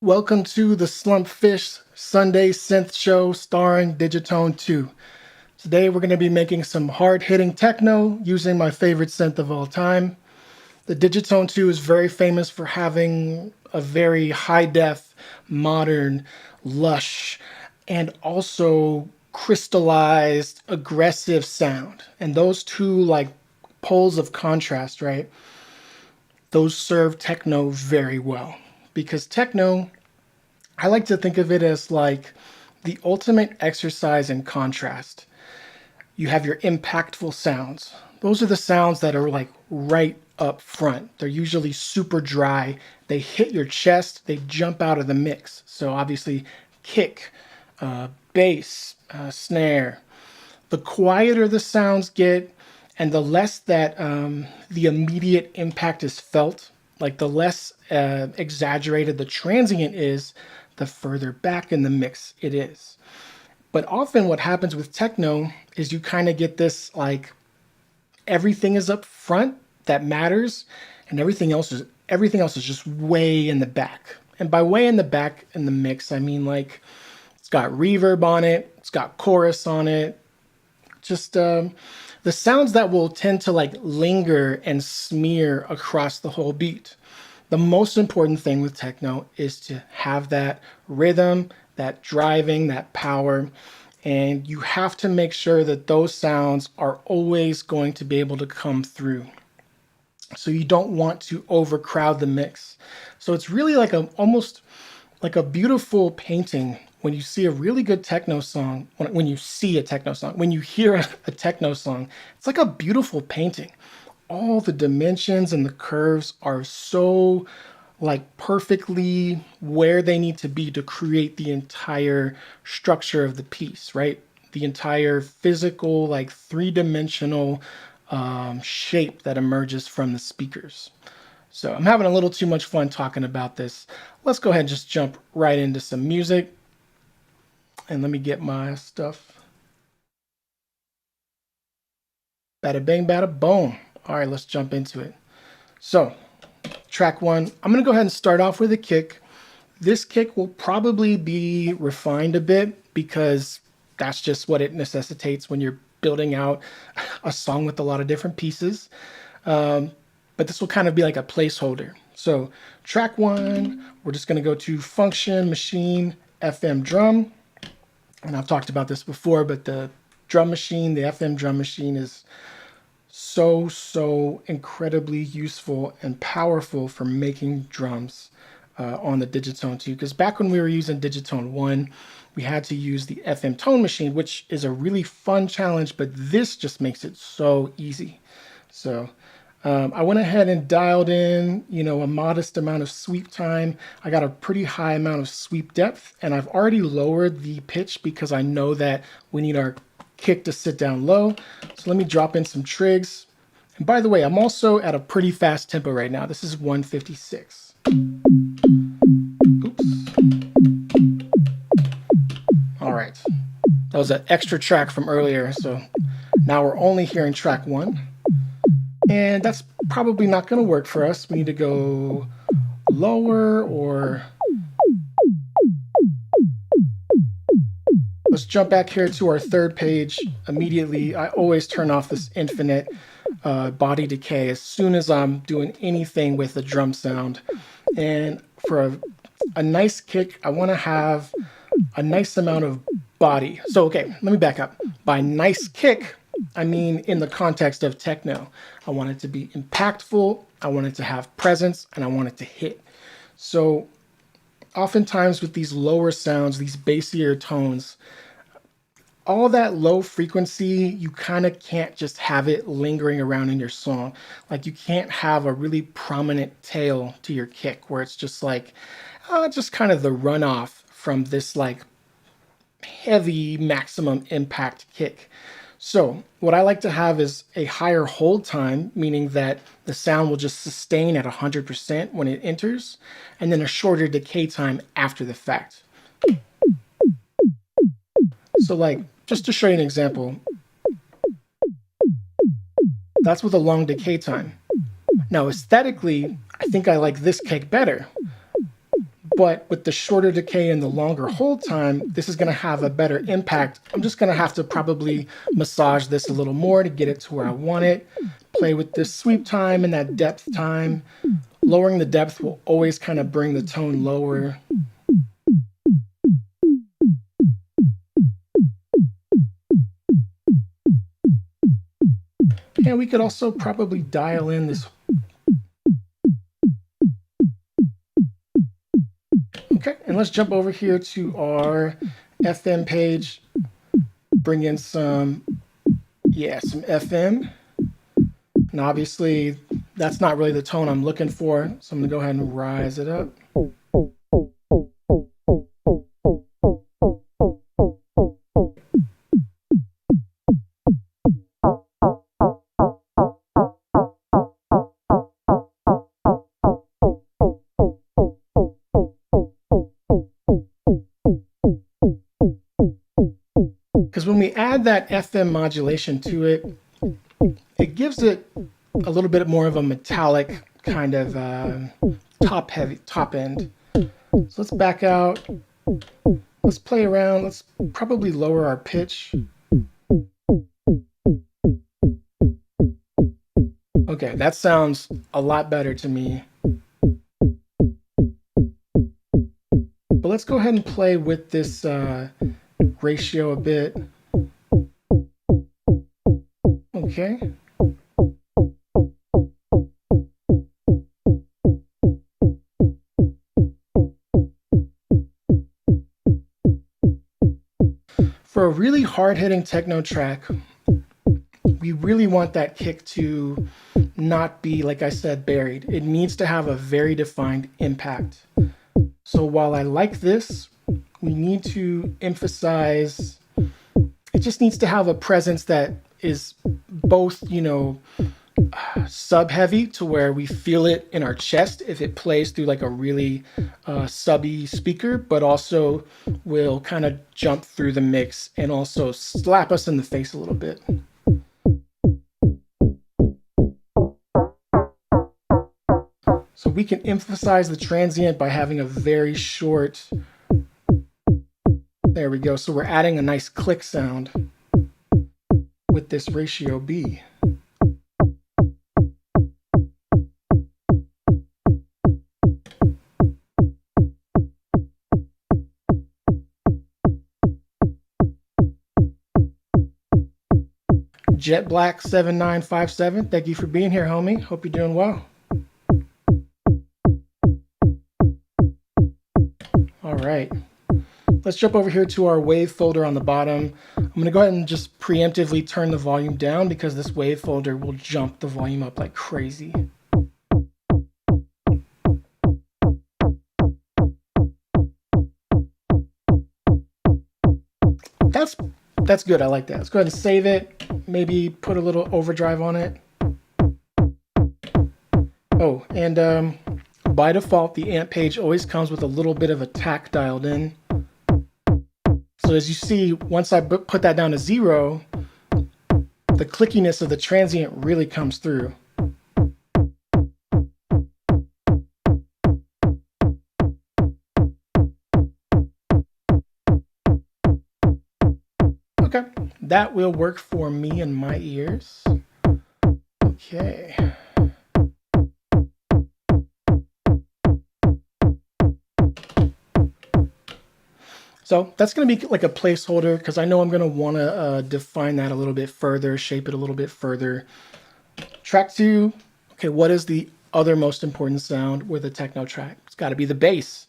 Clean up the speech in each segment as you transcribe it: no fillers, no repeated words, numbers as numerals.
Welcome to the Slumpfish Sunday Synth Show starring Digitone 2. Today we're going to be making some hard-hitting techno using my favorite synth of all time. The Digitone 2 is very famous for having a very high-def, modern, lush, and also crystallized, aggressive sound. And those two like poles of contrast, right? Those serve techno very well because techno, I like to think of it as like the ultimate exercise in contrast. You have your impactful sounds. Those are the sounds that are like right up front. They're usually super dry. They hit your chest, they jump out of the mix. So obviously, kick, bass, snare. The quieter the sounds get, and the less that the immediate impact is felt, like the less exaggerated the transient is, the further back in the mix it is. But often what happens with techno is you kind of get this like everything is up front that matters and everything else is just way in the back. And by way in the back in the mix, I mean like it's got reverb on it, it's got chorus on it, just the sounds that will tend to like linger and smear across the whole beat. The most important thing with techno is to have that rhythm, that driving, that power, and you have to make sure that those sounds are always going to be able to come through. So you don't want to overcrowd the mix. So it's really like a almost like a beautiful painting when you see a really good techno song, when you see a techno song, when you hear a techno song, it's like a beautiful painting. All the dimensions and the curves are so like perfectly where they need to be to create the entire structure of the piece, right? The entire physical, like three-dimensional shape that emerges from the speakers. So I'm having a little too much fun talking about this. Let's go ahead and just jump right into some music. And let me get my stuff. Bada bang, bada boom. All right, let's jump into it. So, track one, I'm going to go ahead and start off with a kick. This kick will probably be refined a bit because that's just what it necessitates when you're building out a song with a lot of different pieces. But this will kind of be like a placeholder. So track one, we're just going to go to function, machine, FM drum. And I've talked about this before, but the drum machine, the FM drum machine is so incredibly useful and powerful for making drums on the Digitone 2. Because back when we were using Digitone 1, we had to use the FM tone machine, which is a really fun challenge, but this just makes it so easy. So I went ahead and dialed in, a modest amount of sweep time. I got a pretty high amount of sweep depth, and I've already lowered the pitch because I know that we need our kick to sit down low. So let me drop in some trigs. And by the way, I'm also at a pretty fast tempo right now. This is 156. Oops. All right. That was an extra track from earlier. So now we're only hearing track one. And that's probably not going to work for us. We need to go lower or... Let's jump back here to our third page immediately. I always turn off this infinite body decay as soon as I'm doing anything with a drum sound. And for a nice kick, I want to have a nice amount of body. So, okay, let me back up. By nice kick, I mean in the context of techno. I want it to be impactful, I want it to have presence, and I want it to hit. So oftentimes with these lower sounds, these bassier tones, all that low frequency, you kind of can't just have it lingering around in your song. Like you can't have a really prominent tail to your kick where it's just like, just kind of the runoff from this like heavy maximum impact kick. So what I like to have is a higher hold time, meaning that the sound will just sustain at 100% when it enters, and then a shorter decay time after the fact. So like, just to show you an example, that's with a long decay time. Now aesthetically, I think I like this kick better, But with the shorter decay and the longer hold time, this is going to have a better impact. I'm just going to have to probably massage this a little more to get it to where I want it. Play with this sweep time and that depth time. Lowering the depth will always kind of bring the tone lower. And we could also probably dial in this. Okay, and let's jump over here to our FM page. Bring in some FM. And obviously, that's not really the tone I'm looking for. So I'm going to go ahead and rise it up. Because when we add that FM modulation to it, it gives it a little bit more of a metallic kind of top end. So let's back out. Let's play around. Let's probably lower our pitch. Okay, that sounds a lot better to me. But let's go ahead and play with this ratio a bit. Okay. For a really hard-hitting techno track, we really want that kick to not be, like I said, buried. It needs to have a very defined impact. So while I like this, we need to emphasize, it just needs to have a presence that is both, sub heavy to where we feel it in our chest if it plays through like a really subby speaker, but also will kind of jump through the mix and also slap us in the face a little bit. So we can emphasize the transient by having a very short, there we go. So we're adding a nice click sound with this ratio B. Jet Black 7957, thank you for being here, homie. Hope you're doing well. All right, let's jump over here to our wave folder on the bottom. I'm going to go ahead and just preemptively turn the volume down because this wave folder will jump the volume up like crazy. That's good. I like that. Let's go ahead and save it. Maybe put a little overdrive on it. Oh, and by default, the amp page always comes with a little bit of a tack dialed in. So as you see, once I put that down to 0, the clickiness of the transient really comes through. Okay, that will work for me and my ears. Okay. So that's going to be like a placeholder because I know I'm going to want to define that a little bit further, shape it a little bit further. Track 2, okay, what is the other most important sound with a techno track? It's got to be the bass.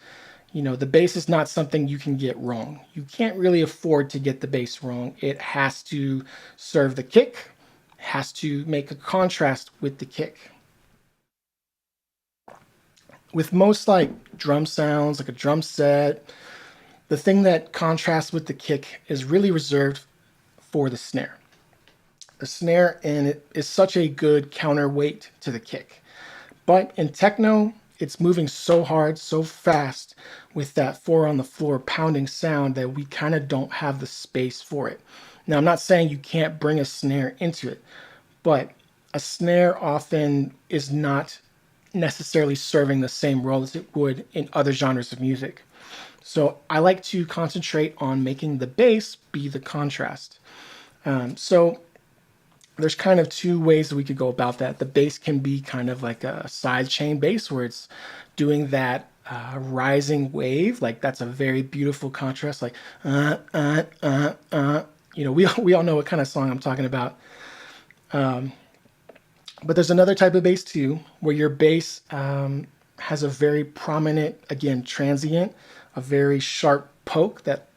The bass is not something you can get wrong. You can't really afford to get the bass wrong. It has to serve the kick, has to make a contrast with the kick. With most like drum sounds, like a drum set, the thing that contrasts with the kick is really reserved for the snare. The snare, and it is such a good counterweight to the kick. But in techno, it's moving so hard, so fast with that 4 on the floor pounding sound that we kind of don't have the space for it. Now, I'm not saying you can't bring a snare into it, but a snare often is not necessarily serving the same role as it would in other genres of music. So I like to concentrate on making the bass be the contrast. So there's kind of two ways that we could go about that. The bass can be kind of like a side chain bass where it's doing that rising wave. Like that's a very beautiful contrast. Like, we all know what kind of song I'm talking about. But there's another type of bass too, where your bass has a very prominent, again, transient, a very sharp poke that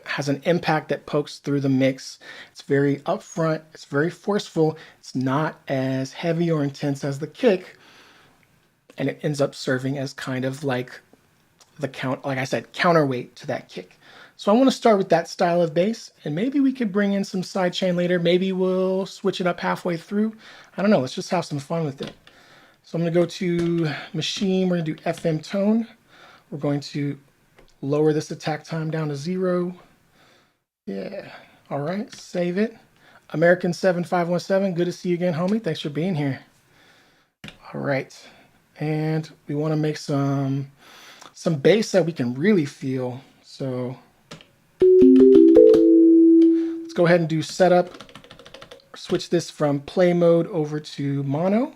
has an impact that pokes through the mix. It's very upfront, it's very forceful, it's not as heavy or intense as the kick, and it ends up serving as kind of like like I said, counterweight to that kick. So I want to start with that style of bass, and maybe we could bring in some sidechain later. Maybe we'll switch it up halfway through. I don't know. Let's just have some fun with it. So I'm going to go to Machine. We're going to do FM Tone. We're going to lower this attack time down to 0. Yeah. All right. Save it. American 7517. Good to see you again, homie. Thanks for being here. All right. And we want to make some bass that we can really feel. So let's go ahead and do setup. Switch this from play mode over to mono.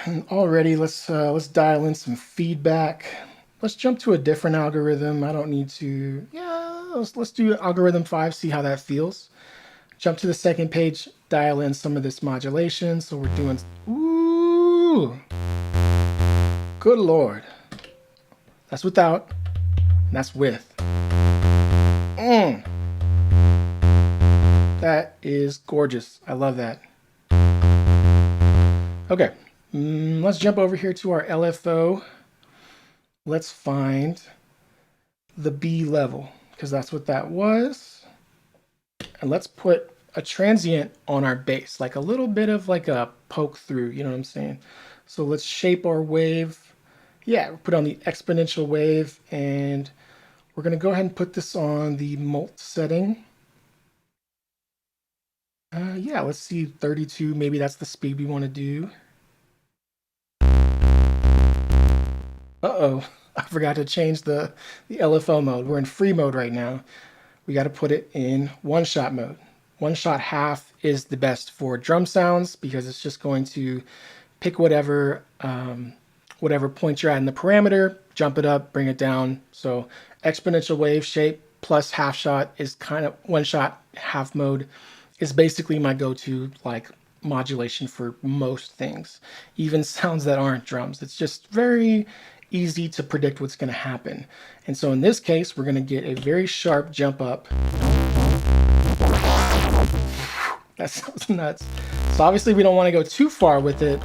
And already let's dial in some feedback. Let's jump to a different algorithm. I don't need to. Yeah, let's do algorithm 5. See how that feels. Jump to the second page. Dial in some of this modulation. So we're doing. Ooh, good lord. That's without. And that's with. That is gorgeous. I love that. Okay, let's jump over here to our LFO. Let's find the B level, because that's what that was. And let's put a transient on our bass, like a little bit of like a poke through, you know what I'm saying? So let's shape our wave. Yeah, we'll put on the exponential wave, and we're going to go ahead and put this on the mult setting. Yeah, let's see, 32. Maybe that's the speed we want to do. Uh-oh, I forgot to change the LFO mode. We're in free mode right now. We got to put it in one-shot mode. One-shot half is the best for drum sounds because it's just going to pick whatever point you're at in the parameter, jump it up, bring it down. So exponential wave shape plus half shot is kind of one-shot half mode is basically my go-to like modulation for most things, even sounds that aren't drums. It's just very easy to predict what's going to happen. And so in this case, we're going to get a very sharp jump up. That sounds nuts. So obviously we don't want to go too far with it,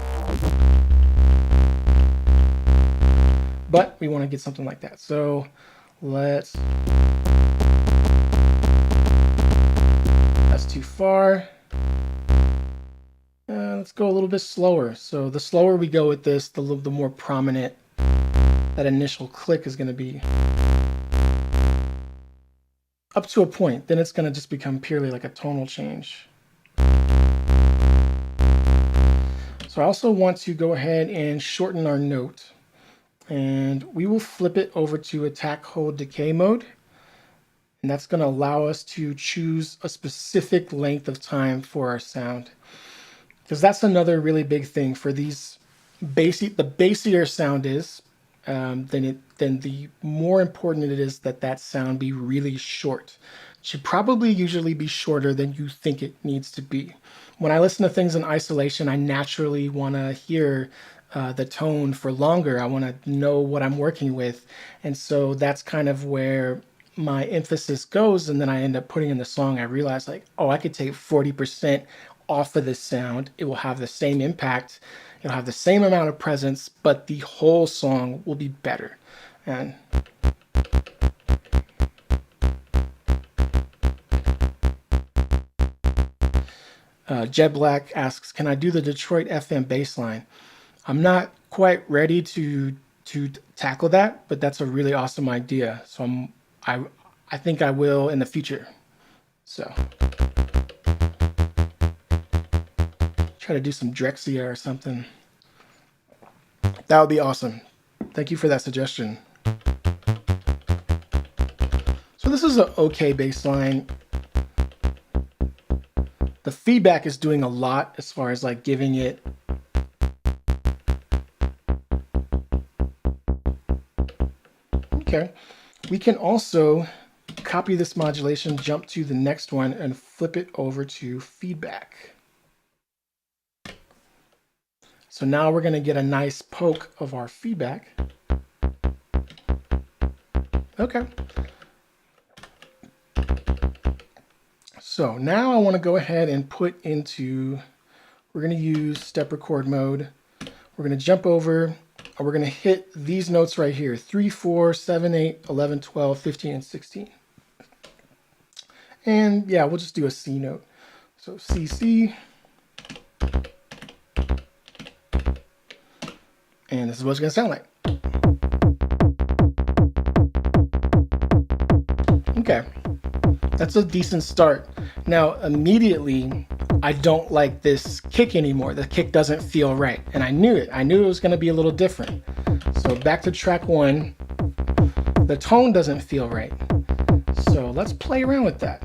but we want to get something like that. So that's too far. Let's go a little bit slower. So the slower we go with this, the more prominent that initial click is going to be. Up to a point, then it's going to just become purely like a tonal change. So I also want to go ahead and shorten our note, and we will flip it over to attack hold decay mode. And that's going to allow us to choose a specific length of time for our sound. Because that's another really big thing for these the bassier sound is, then the more important it is that sound be really short. It should probably usually be shorter than you think it needs to be. When I listen to things in isolation, I naturally want to hear the tone for longer. I want to know what I'm working with. And so that's kind of where my emphasis goes, and then I end up putting in the song. I realize like, oh, I could take 40% off of this sound. It will have the same impact. It'll have the same amount of presence, but the whole song will be better. And Jed Black asks, can I do the Detroit FM bass line? I'm not quite ready to tackle that, but that's a really awesome idea. So I think I will in the future. So try to do some Drexia or something. That would be awesome. Thank you for that suggestion. So this is an okay bass line. The feedback is doing a lot as far as like giving it okay. We can also copy this modulation, jump to the next one, and flip it over to feedback. So now we're going to get a nice poke of our feedback. Okay. So now I want to go ahead and put into, we're going to use step record mode. We're going to jump over, and we're going to hit these notes right here, 3, 4, 7, 8, 11, 12, 15, and 16. And yeah, we'll just do a C note. So C, C. And this is what it's going to sound like. Okay, that's a decent start. Now, immediately, I don't like this kick anymore. The kick doesn't feel right. And I knew it. I knew it was going to be a little different. So back to track 1. The tone doesn't feel right. So let's play around with that.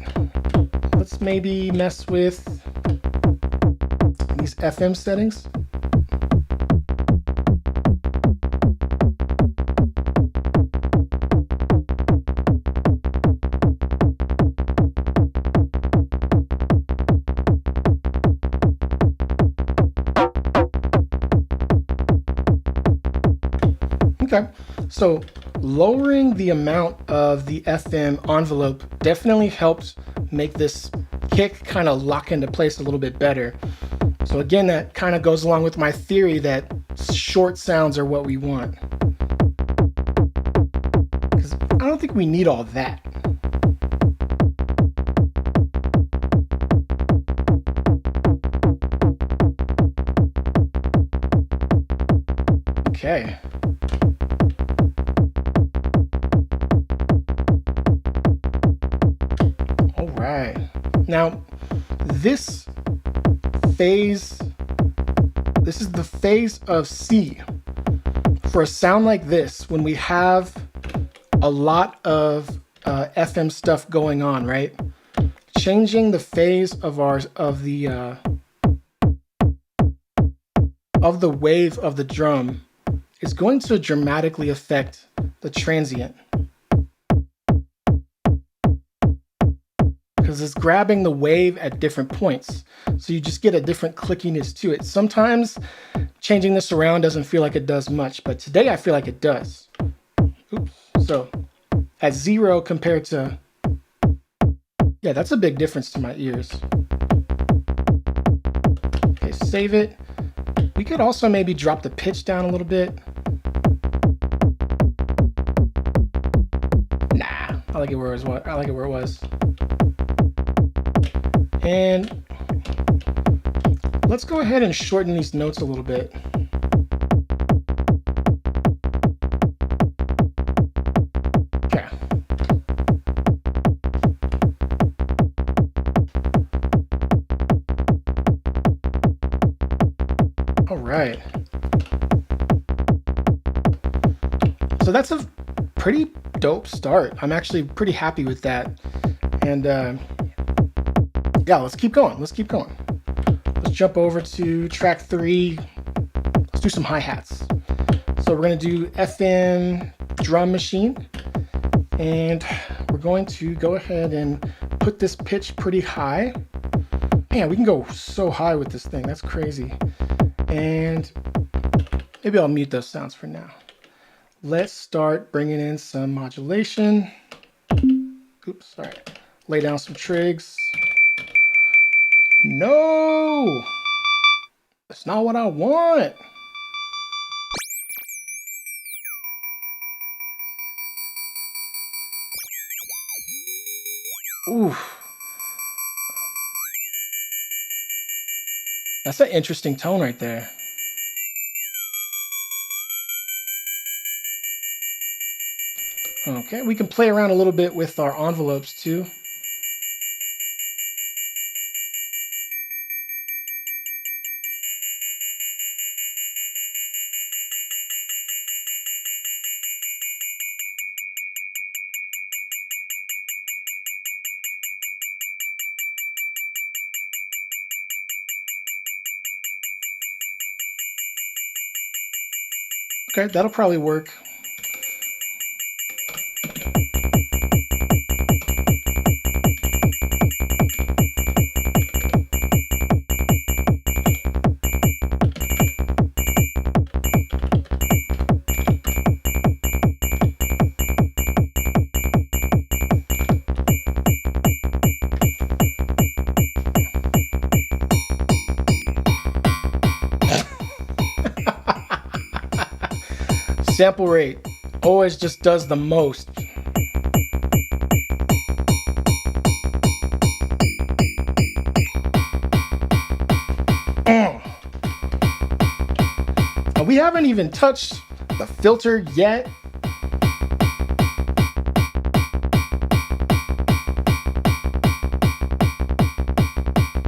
Let's maybe mess with these FM settings. Okay, so lowering the amount of the FM envelope definitely helps make this kick kind of lock into place a little bit better. So again, that kind of goes along with my theory that short sounds are what we want. Because I don't think we need all that. Okay. All right. Now, this phase, this is the phase of C. For a sound like this, when we have a lot of FM stuff going on, right? Changing the phase of the wave of the drum is going to dramatically affect the transient. Because it's grabbing the wave at different points. So you just get a different clickiness to it. Sometimes changing this around doesn't feel like it does much, but today I feel like it does. Oops. So at 0 compared to, yeah, that's a big difference to my ears. Okay, save it. We could also maybe drop the pitch down a little bit. Nah, I like it where it was. I like it where it was. And let's go ahead and shorten these notes a little bit. Okay. All right. So that's a pretty dope start. I'm actually pretty happy with that. And yeah, let's keep going. Let's keep going. Let's jump over to track 3. Let's do some hi-hats. So we're going to do FM drum machine. And we're going to go ahead and put this pitch pretty high. Man, we can go so high with this thing. That's crazy. And maybe I'll mute those sounds for now. Let's start bringing in some modulation. Oops, sorry. Lay down some trigs. No! That's not what I want. Oof. That's an interesting tone right there. Okay, we can play around a little bit with our envelopes too. Okay, that'll probably work. Sample rate always just does the most. And we haven't even touched the filter yet.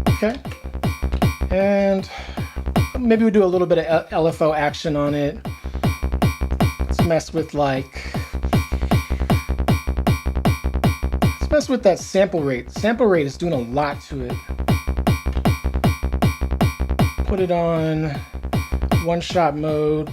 Okay. And maybe we do a little bit of LFO action on it. Let's mess with that sample rate. Sample rate is doing a lot to it. Put it on one-shot mode.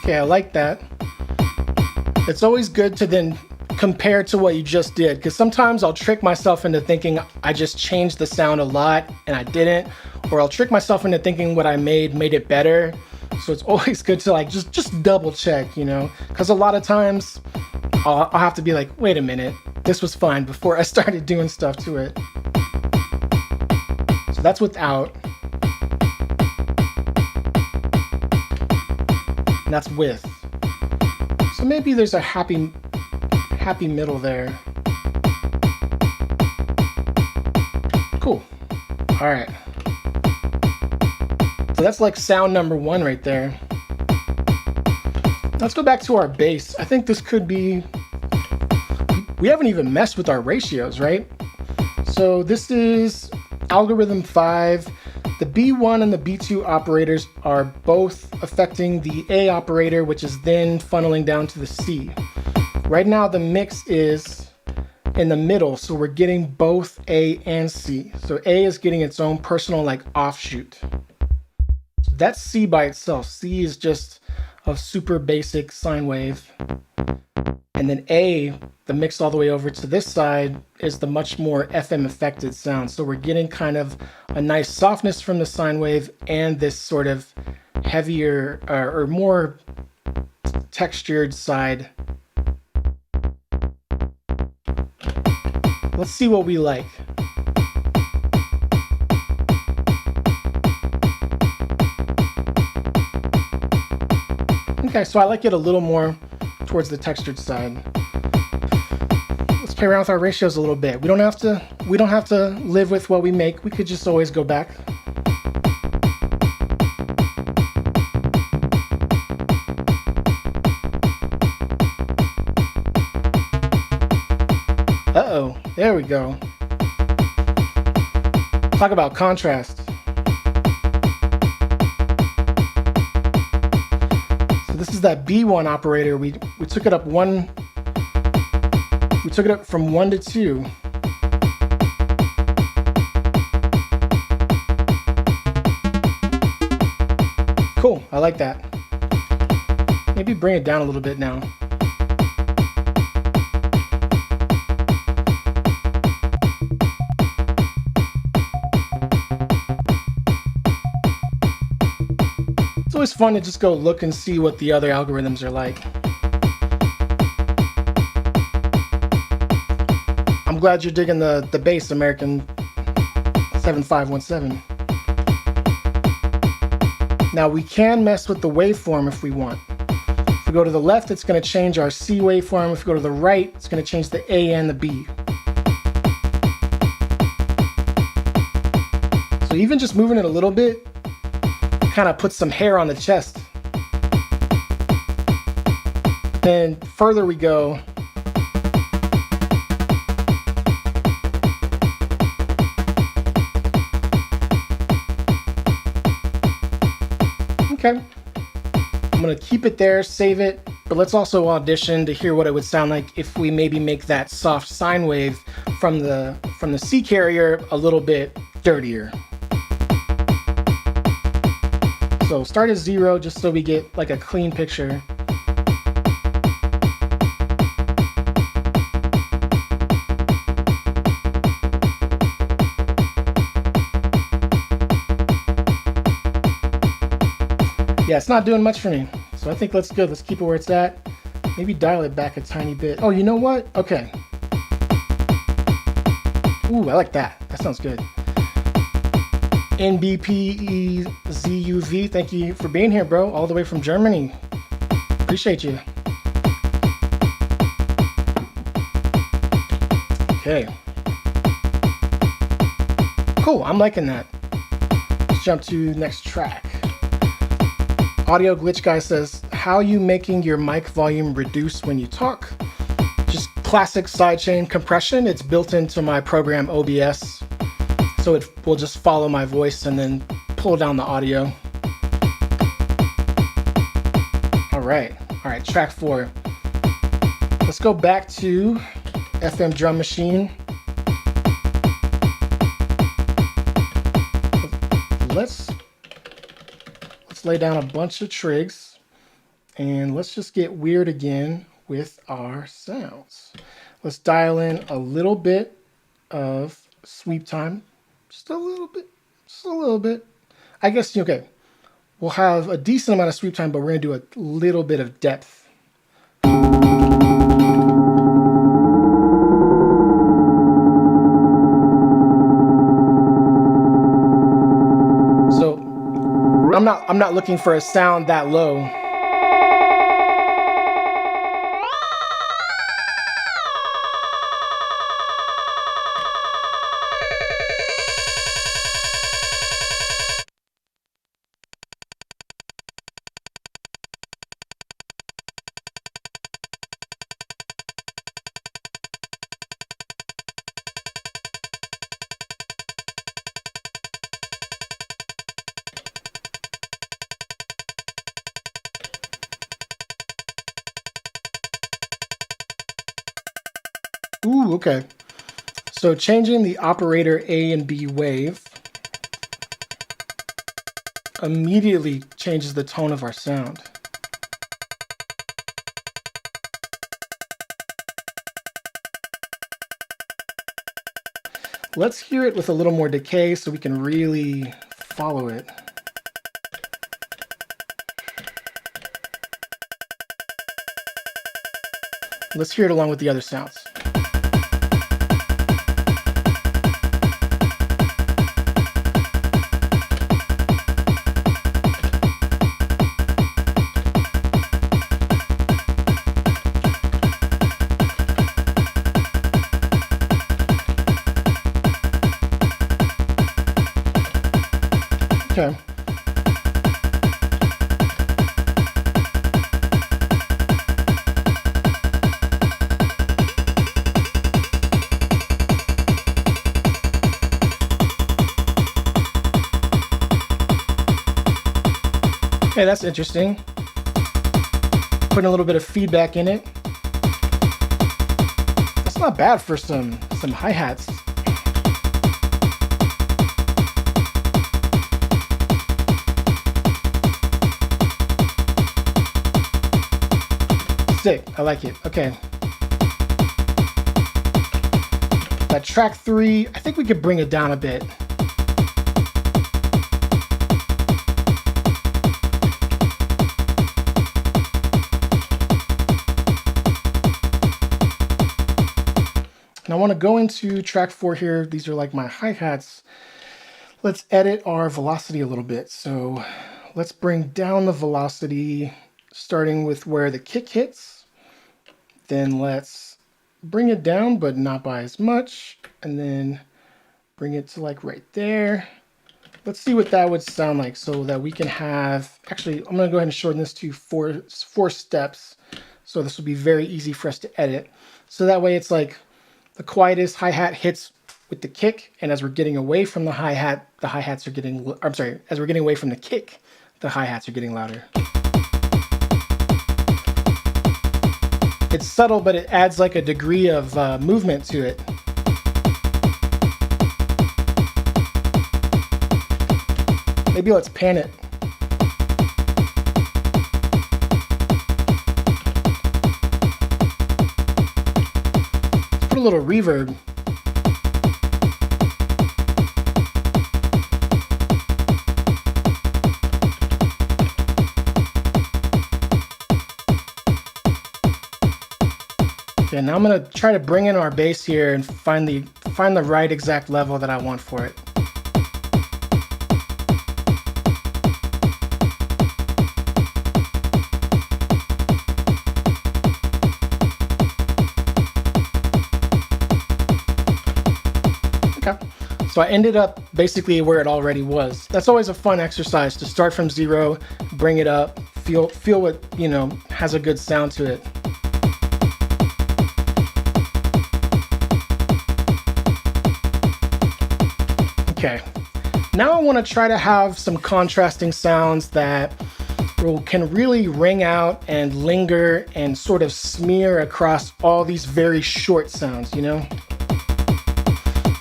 Okay, I like that. It's always good to then compare to what you just did, because sometimes I'll trick myself into thinking I just changed the sound a lot and I didn't, or I'll trick myself into thinking what I made it better. So it's always good to just double check, you know, because a lot of times I'll have to be like, wait a minute, this was fine before I started doing stuff to it. So that's without. And that's with. So maybe there's a happy middle there. Cool. All right. So that's like sound number one right there. Let's go back to our bass. I think this could be, we haven't even messed with our ratios, right? So this is algorithm 5. The B1 and the B2 operators are both affecting the A operator, which is then funneling down to the C. Right now the mix is in the middle, so we're getting both A and C. So A is getting its own personal offshoot. So that's C by itself. C is just a super basic sine wave. And then A, the mix all the way over to this side, is the much more FM affected sound. So we're getting kind of a nice softness from the sine wave and this sort of heavier or more textured side. Let's see what we like. Okay, so I like it a little more towards the textured side. Let's play around with our ratios a little bit. We don't have to live with what we make. We could just always go back. Uh-oh, there we go. Talk about contrast. So this is that B1 operator. We took it up one. We took it up from 1 to 2. Cool, I like that. Maybe bring it down a little bit now. It's always fun to just go look and see what the other algorithms are like. I'm glad you're digging the bass, American 7517. Now we can mess with the waveform if we want. If we go to the left, it's going to change our C waveform. If we go to the right, it's going to change the A and the B. So even just moving it a little bit kind of puts some hair on the chest. Then further we go. Okay. I'm gonna keep it there, save it, but let's also audition to hear what it would sound like if we maybe make that soft sine wave from the C carrier a little bit dirtier. So start at 0 just so we get like a clean picture. Yeah, it's not doing much for me. So I think that's good. Let's keep it where it's at. Maybe dial it back a tiny bit. Oh, you know what? Okay. Ooh, I like that. That sounds good. NBPEZUV, thank you for being here, bro. All the way from Germany. Appreciate you. Okay. Cool, I'm liking that. Let's jump to next track. Audio Glitch Guy says, how you making your mic volume reduce when you talk? Just classic sidechain compression. It's built into my program OBS. So it will just follow my voice and then pull down the audio. All right, track 4. Let's go back to FM Drum Machine. Let's lay down a bunch of trigs and let's just get weird again with our sounds. Let's dial in a little bit of sweep time. Just a little bit. I guess, okay, we'll have a decent amount of sweep time, but we're gonna do a little bit of depth. So I'm not looking for a sound that low. Ooh, okay. So changing the operator A and B wave immediately changes the tone of our sound. Let's hear it with a little more decay so we can really follow it. Let's hear it along with the other sounds. Okay. Okay, that's interesting. Putting a little bit of feedback in it. That's not bad for some hi-hats. Sick, I like it. Okay. That track 3, I think we could bring it down a bit. And I want to go into track 4 here. These are like my hi-hats. Let's edit our velocity a little bit. So let's bring down the velocity starting with where the kick hits. Then let's bring it down, but not by as much. And then bring it to like right there. Let's see what that would sound like so that we can have, actually, I'm going to go ahead and shorten this to four steps. So this will be very easy for us to edit. So that way it's like the quietest hi-hat hits with the kick, and as we're getting away from the hi-hat, the hi-hats are getting, I'm sorry, as we're getting away from the kick, the hi-hats are getting louder. It's subtle, but it adds like a degree of movement to it. Maybe let's pan it. Let's put a little reverb. Okay, now I'm gonna try to bring in our bass here and find the right exact level that I want for it. Okay, so I ended up basically where it already was. That's always a fun exercise, to start from zero, bring it up, feel what, you know, has a good sound to it. Okay, now I want to try to have some contrasting sounds that can really ring out and linger and sort of smear across all these very short sounds, you know?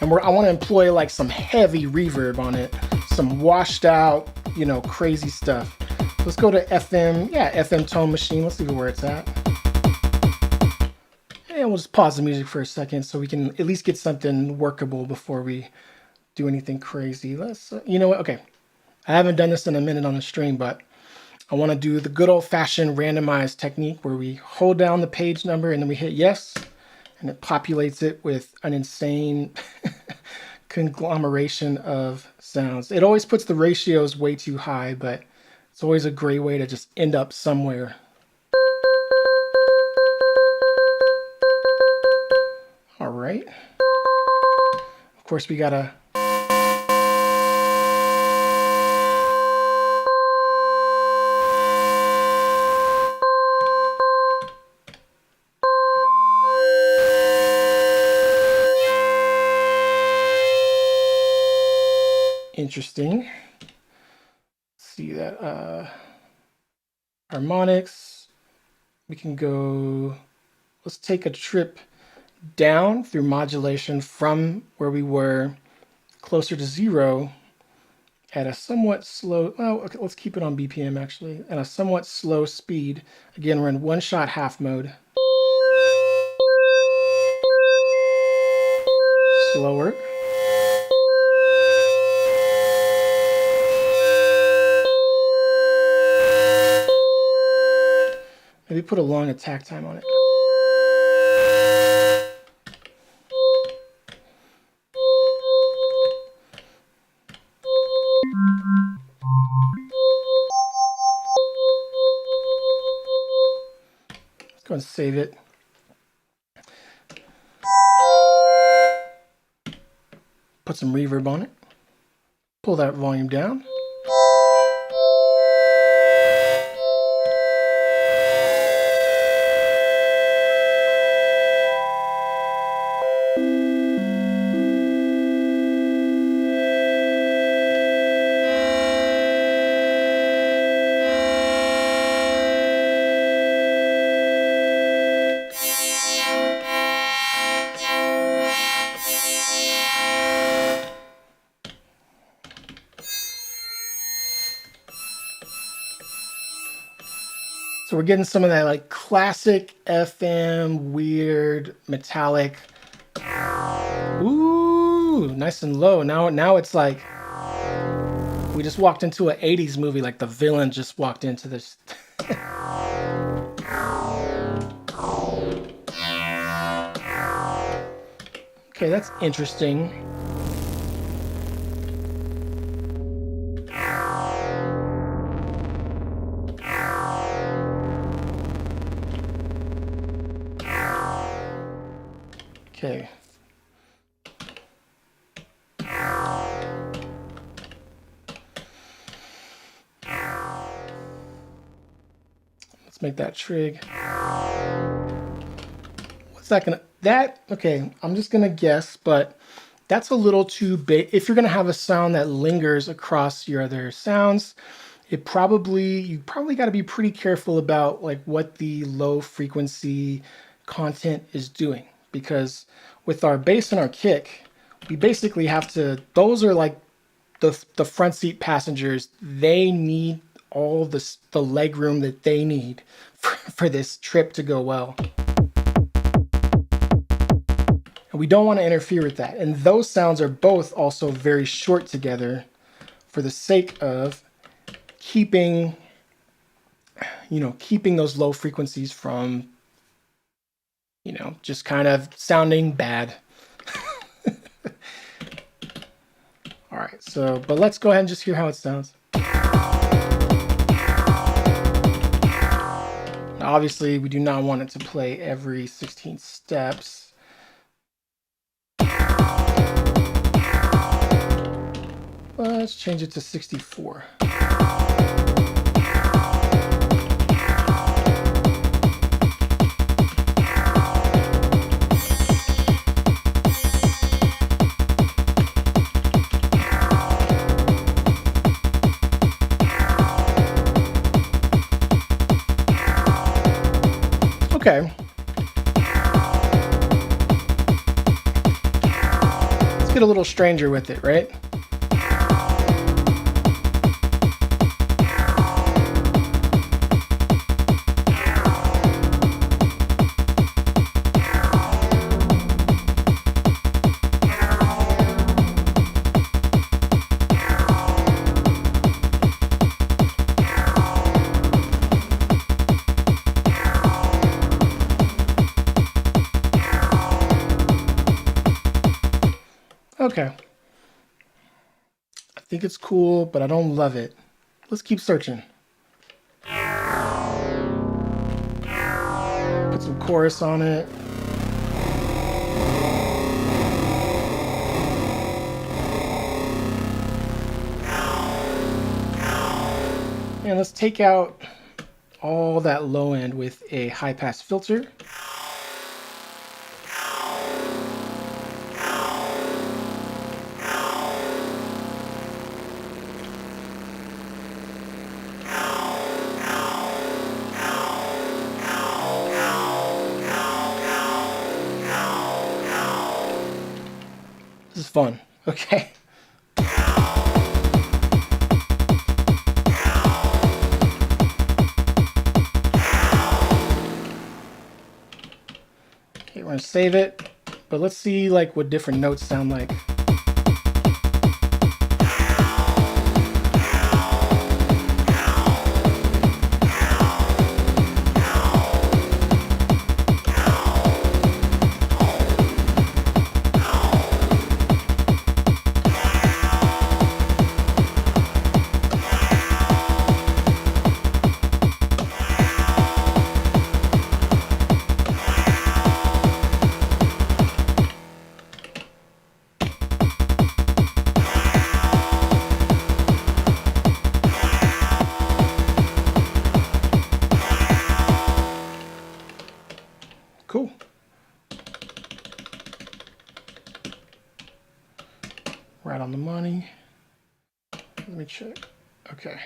And I want to employ like some heavy reverb on it, some washed out, you know, crazy stuff. Let's go to FM, yeah, FM Tone Machine. Let's see where it's at. And we'll just pause the music for a second so we can at least get something workable before we do anything crazy. Let's, you know what? Okay, I haven't done this in a minute on the stream, but I want to do the good old-fashioned randomized technique where we hold down the page number and then we hit yes, and it populates it with an insane conglomeration of sounds. It always puts the ratios way too high, but it's always a great way to just end up somewhere. All right. Of course, we gotta interesting. See that harmonics. We can go, let's take a trip down through modulation from where we were closer to zero at a somewhat slow, well, okay, let's keep it on BPM actually, at a somewhat slow speed. Again, we're in one shot half mode. Slower. Maybe put a long attack time on it. Let's go and save it. Put some reverb on it. Pull that volume down. So we're getting some of that like classic FM, weird, metallic. Ooh, nice and low. Now it's like we just walked into an 80s movie, like the villain just walked into this. Okay, that's interesting. Okay. Let's make that trig. What's that gonna, okay, I'm just gonna guess, but that's a little too big. If you're gonna have a sound that lingers across your other sounds, you probably got to be pretty careful about like what the low frequency content is doing, because with our bass and our kick, we basically have to, those are like the front seat passengers. They need all the leg room that they need for this trip to go well. And we don't want to interfere with that. And those sounds are both also very short together for the sake of keeping, keeping those low frequencies from, just kind of sounding bad. All right, so, but let's go ahead and just hear how it sounds. Now, obviously, we do not want it to play every 16 steps. Let's change it to 64. Okay. Let's get a little stranger with it, right? Okay. I think it's cool, but I don't love it. Let's keep searching. Put some chorus on it. And let's take out all that low end with a high pass filter. This is fun. Okay. Okay, we're gonna save it, but let's see like what different notes sound like. Cool. Right on the money. Let me check. Okay.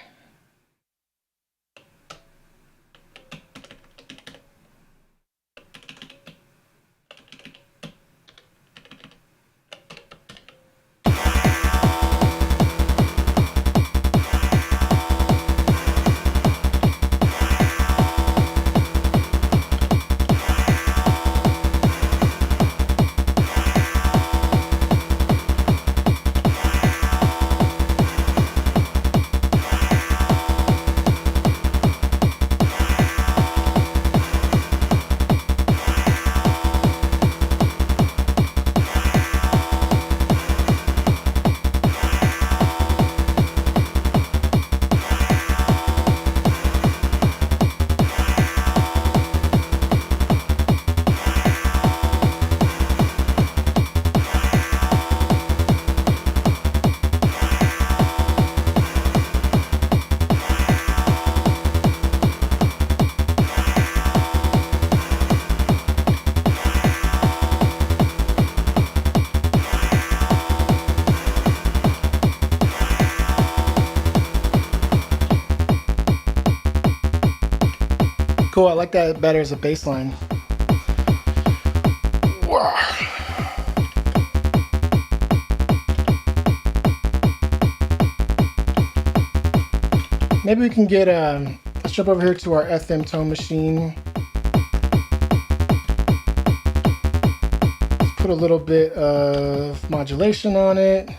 Cool, I like that better as a bass line. Maybe we can get, let's jump over here to our FM tone machine. Let's put a little bit of modulation on it.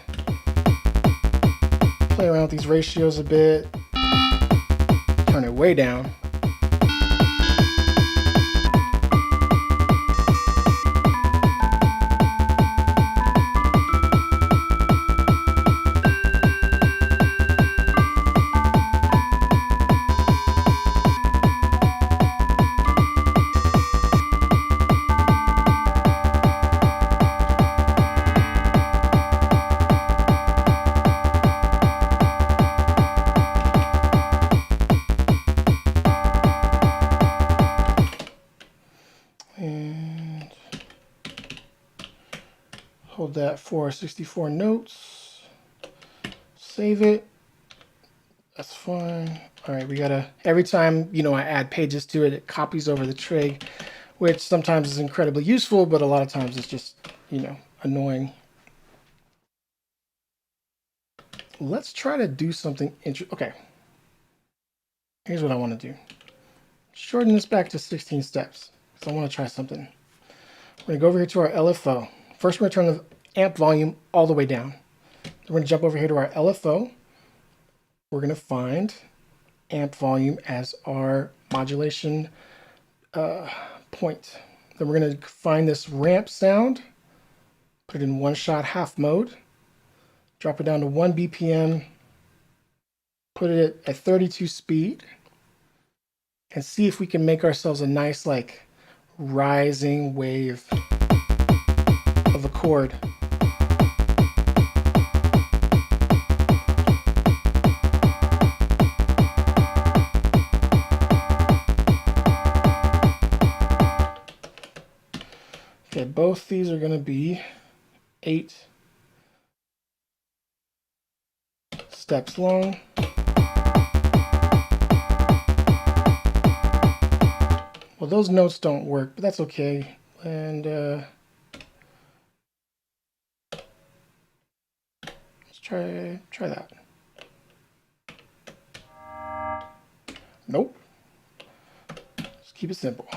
Play around with these ratios a bit. Turn it way down. And hold that for 64 notes. Save it. That's fine. All right, we gotta, every time, I add pages to it, it copies over the trig, which sometimes is incredibly useful, but a lot of times it's just, annoying. Let's try to do something interesting. Okay. Here's what I want to do. Shorten this back to 16 steps. So I want to try something. We're going to go over here to our LFO. First, we're going to turn the amp volume all the way down. Then we're going to jump over here to our LFO. We're going to find amp volume as our modulation point. Then we're going to find this ramp sound, put it in one shot half mode, drop it down to 1 BPM, put it at 32 speed, and see if we can make ourselves a nice rising wave of a chord. Okay, both these are going to be 8 steps long. Well, those notes don't work, but that's okay. And let's try that. Nope. Just keep it simple.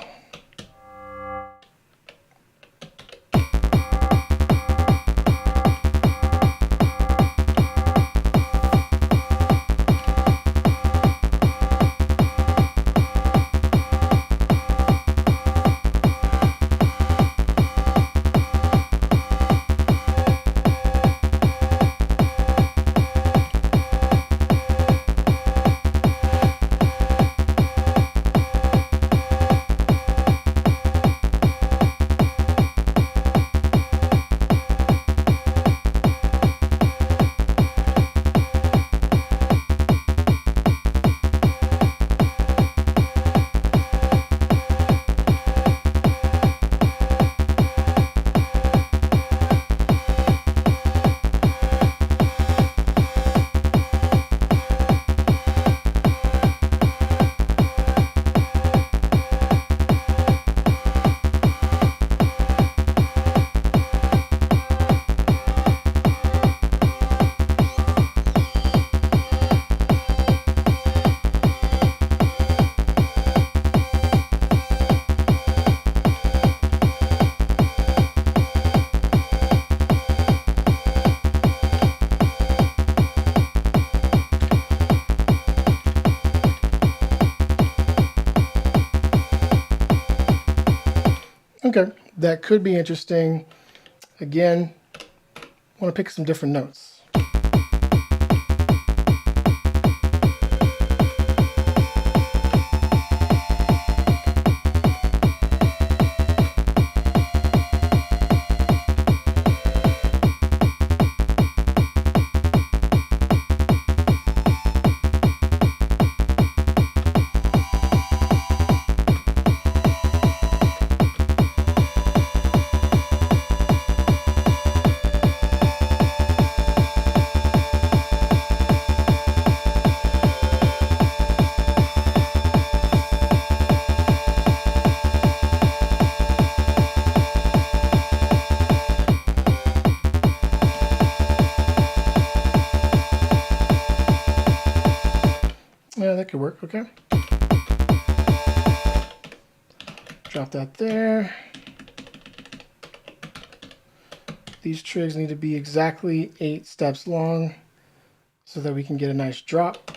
Okay, that could be interesting. Again, I want to pick some different notes. that could work. Okay. Drop that there. These trigs need to be exactly 8 steps long so that we can get a nice drop.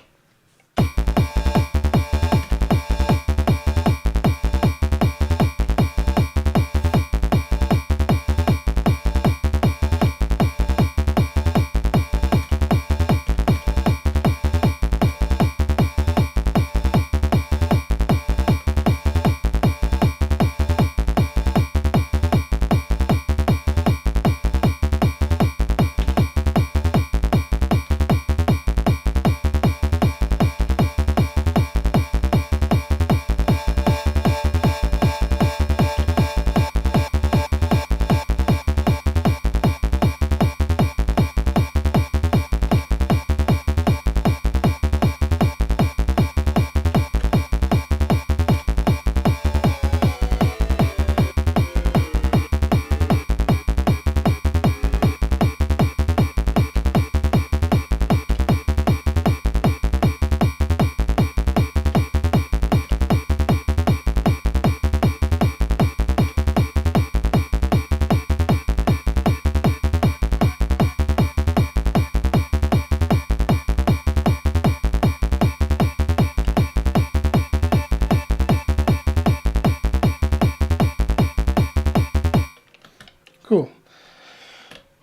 Cool.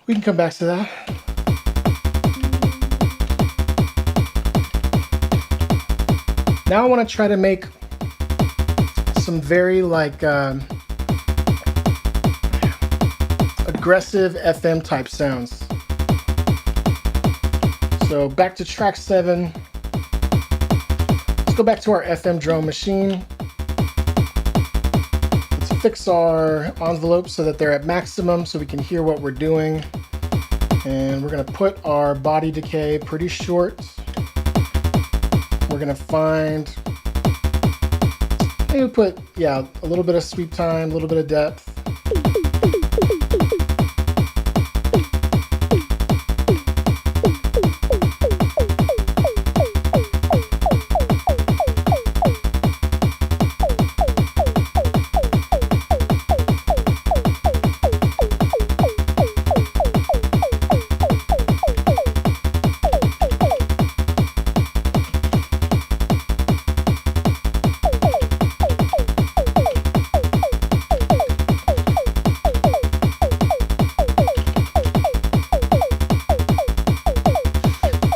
We can come back to that. Now I want to try to make some very aggressive FM type sounds. So back to track 7. Let's go back to our FM drone machine. Let's fix our envelopes so that they're at maximum so we can hear what we're doing. And we're going to put our body decay pretty short. We're going to find, maybe put, a little bit of sweep time, a little bit of depth.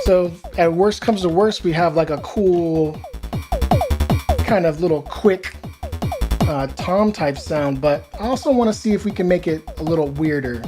So at worst comes to worst, we have like a cool kind of little quick tom type sound, but I also want to see if we can make it a little weirder.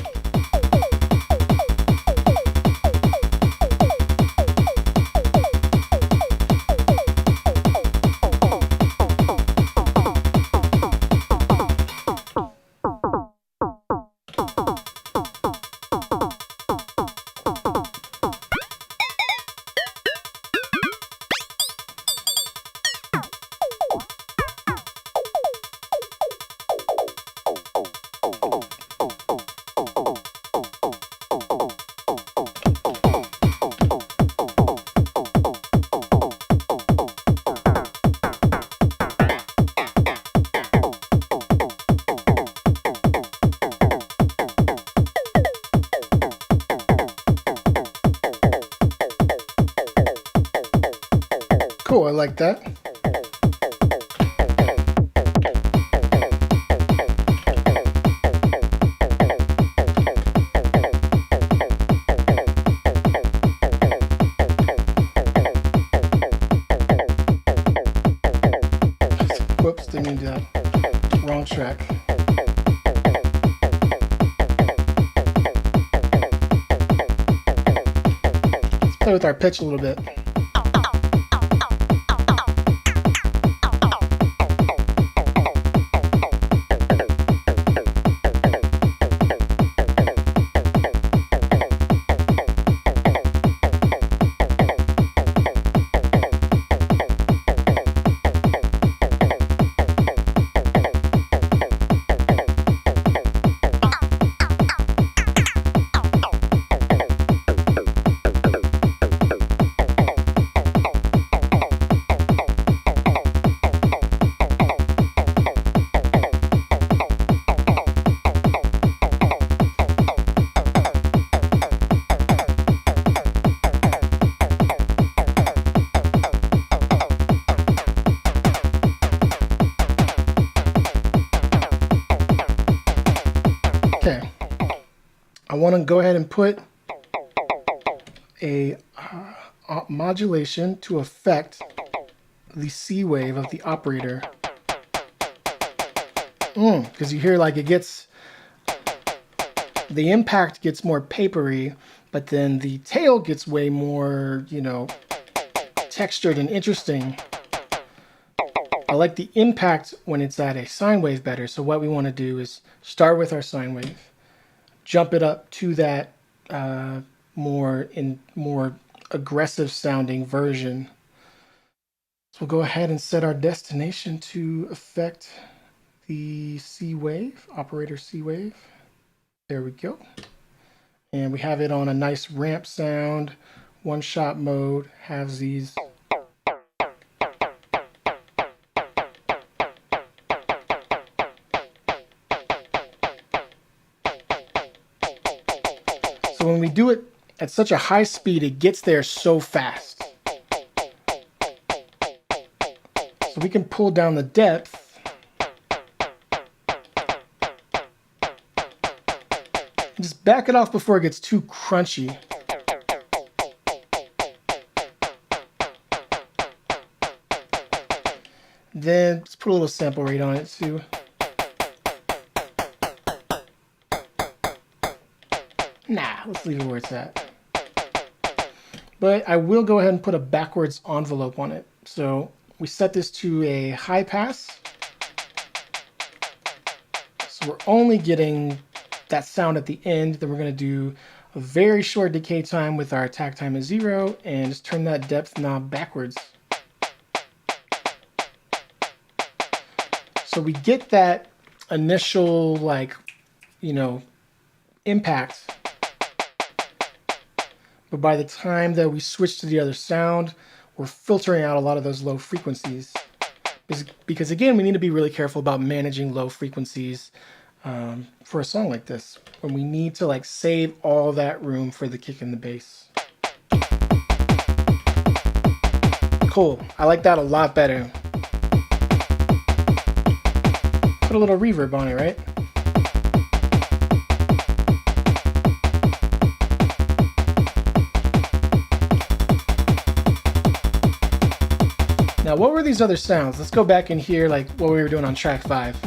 Cool, I like that. Whoops, didn't mean to, wrong track. Let's play with our pitch a little bit. want to go ahead and put a modulation to affect the C wave of the operator. Because you hear like it gets, the impact gets more papery, but then the tail gets way more, you know, textured and interesting. I like the impact when it's at a sine wave better. So what we want to do is start with our sine wave, jump it up to that more aggressive sounding version. So we'll go ahead and set our destination to affect the C wave, operator C wave. There we go. And we have it on a nice ramp sound, one shot mode, has these. So when we do it at such a high speed, it gets there so fast. So we can pull down the depth. Just back it off before it gets too crunchy. Then let's put a little sample rate on it too. Nah, let's leave it where it's at. But I will go ahead and put a backwards envelope on it. So we set this to a high pass. So we're only getting that sound at the end. Then we're going to do a very short decay time with our attack time is 0 and just turn that depth knob backwards. So we get that initial, like, you know, impact. But by the time that we switch to the other sound, we're filtering out a lot of those low frequencies. Because again, we need to be really careful about managing low frequencies for a song like this, when we need to like save all that room for the kick and the bass. Cool, I like that a lot better. Put a little reverb on it, right? Now, what were these other sounds? Let's go back and hear like what we were doing on track 5.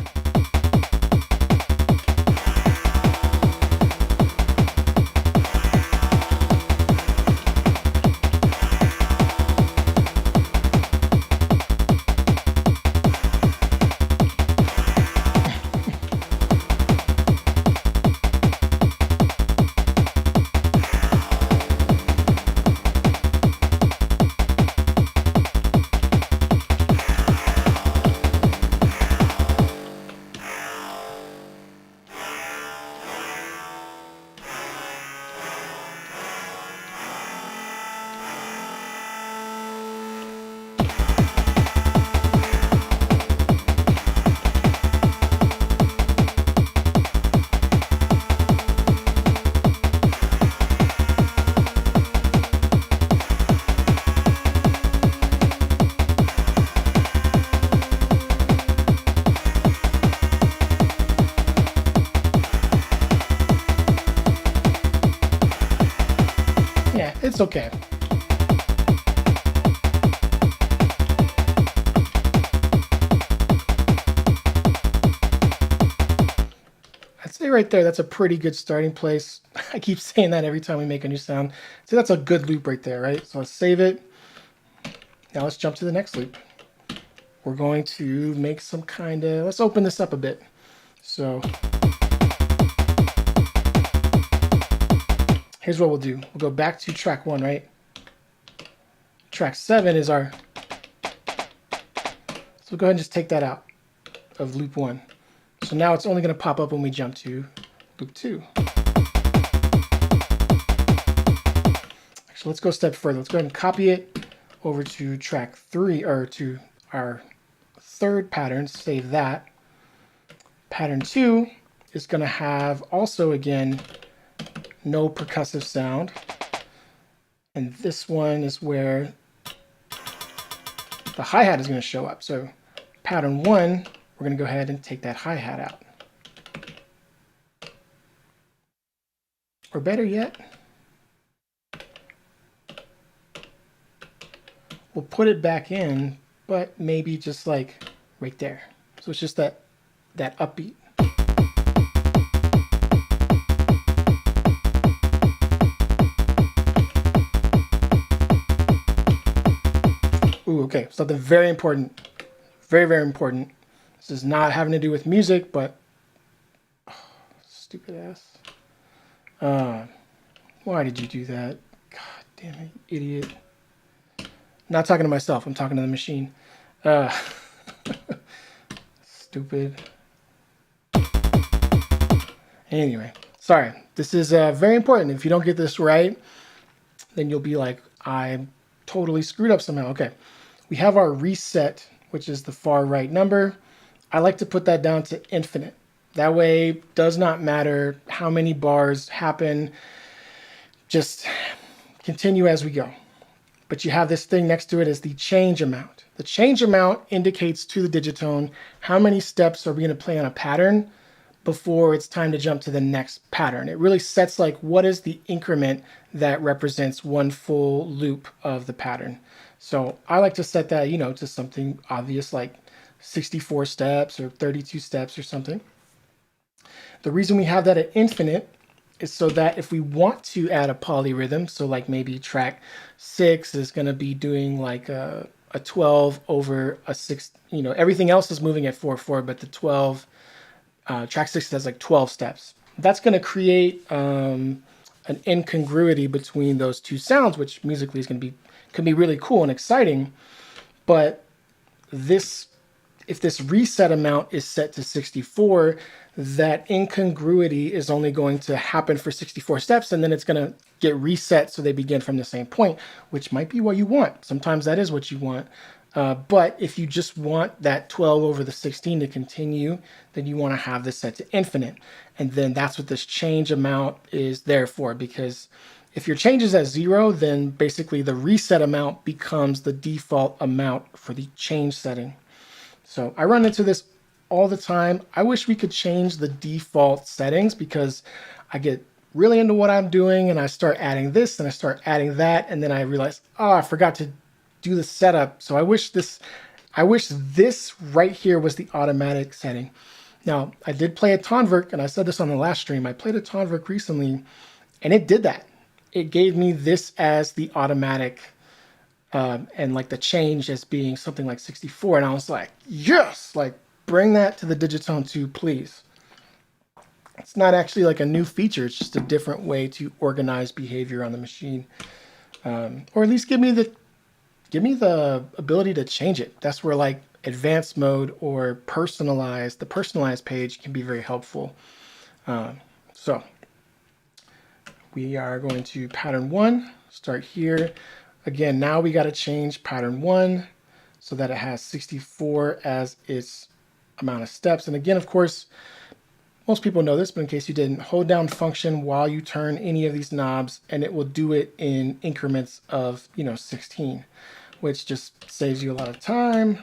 Yeah, it's okay. I'd say right there, that's a pretty good starting place. I keep saying that every time we make a new sound. So that's a good loop right there, right? So let's save it. Now let's jump to the next loop. We're going to make some kind of, let's open this up a bit. So here's what we'll do. We'll go back to track 1, right? Track 7 is our, so we'll go ahead and just take that out of loop 1. So now it's only going to pop up when we jump to loop 2. Actually, let's go a step further. Let's go ahead and copy it over to track 3, or to our third pattern, save that. Pattern 2 is going to have also, again, no percussive sound. And this one is where the hi-hat is going to show up. So pattern 1, we're going to go ahead and take that hi-hat out. Or better yet, we'll put it back in, but maybe just like right there. So it's just that upbeat. Ooh, okay, something very important. Very, very important. This is not having to do with music, but stupid ass. Why did you do that? God damn it, idiot. Not talking to myself, I'm talking to the machine. Stupid. Anyway, sorry. This is very important. If you don't get this right, then you'll be like, I totally screwed up somehow. Okay, we have our reset, which is the far right number. I like to put that down to infinite. That way, it does not matter how many bars happen. Just continue as we go. But you have this thing next to it as the change amount. The change amount indicates to the Digitone how many steps are we going to play on a pattern before it's time to jump to the next pattern. It really sets like what is the increment that represents one full loop of the pattern. So I like to set that, to something obvious like 64 steps or 32 steps or something. The reason we have that at infinite is so that if we want to add a polyrhythm, so like maybe track 6 is going to be doing like a 12 over a 6, everything else is moving at 4/4, but the 12, track 6 has like 12 steps. That's going to create an incongruity between those two sounds, which musically is can be really cool and exciting. But if this reset amount is set to 64, that incongruity is only going to happen for 64 steps, and then it's going to get reset so they begin from the same point, which might be what you want. Sometimes that is what you want. But if you just want that 12 over the 16 to continue, then you want to have this set to infinite. And then that's what this change amount is there for, because if your change is at 0, then basically the reset amount becomes the default amount for the change setting. So I run into this all the time. I wish we could change the default settings because I get really into what I'm doing and I start adding this and I start adding that, and then I realize, oh, I forgot to do the setup. So I wish this right here was the automatic setting. Now, I did play a Tonverk, and I said this on the last stream. I played a Tonverk recently, and it did that. It gave me this as the automatic and like the change as being something like 64. And I was like, yes, like bring that to the Digitone 2, please. It's not actually like a new feature. It's just a different way to organize behavior on the machine. Or at least give me the ability to change it. That's where like advanced mode or the personalized page can be very helpful. So we are going to pattern 1, start here. Again, now we got to change pattern 1 so that it has 64 as its amount of steps. And again, of course, most people know this, but in case you didn't, hold down function while you turn any of these knobs, and it will do it in increments of 16, which just saves you a lot of time.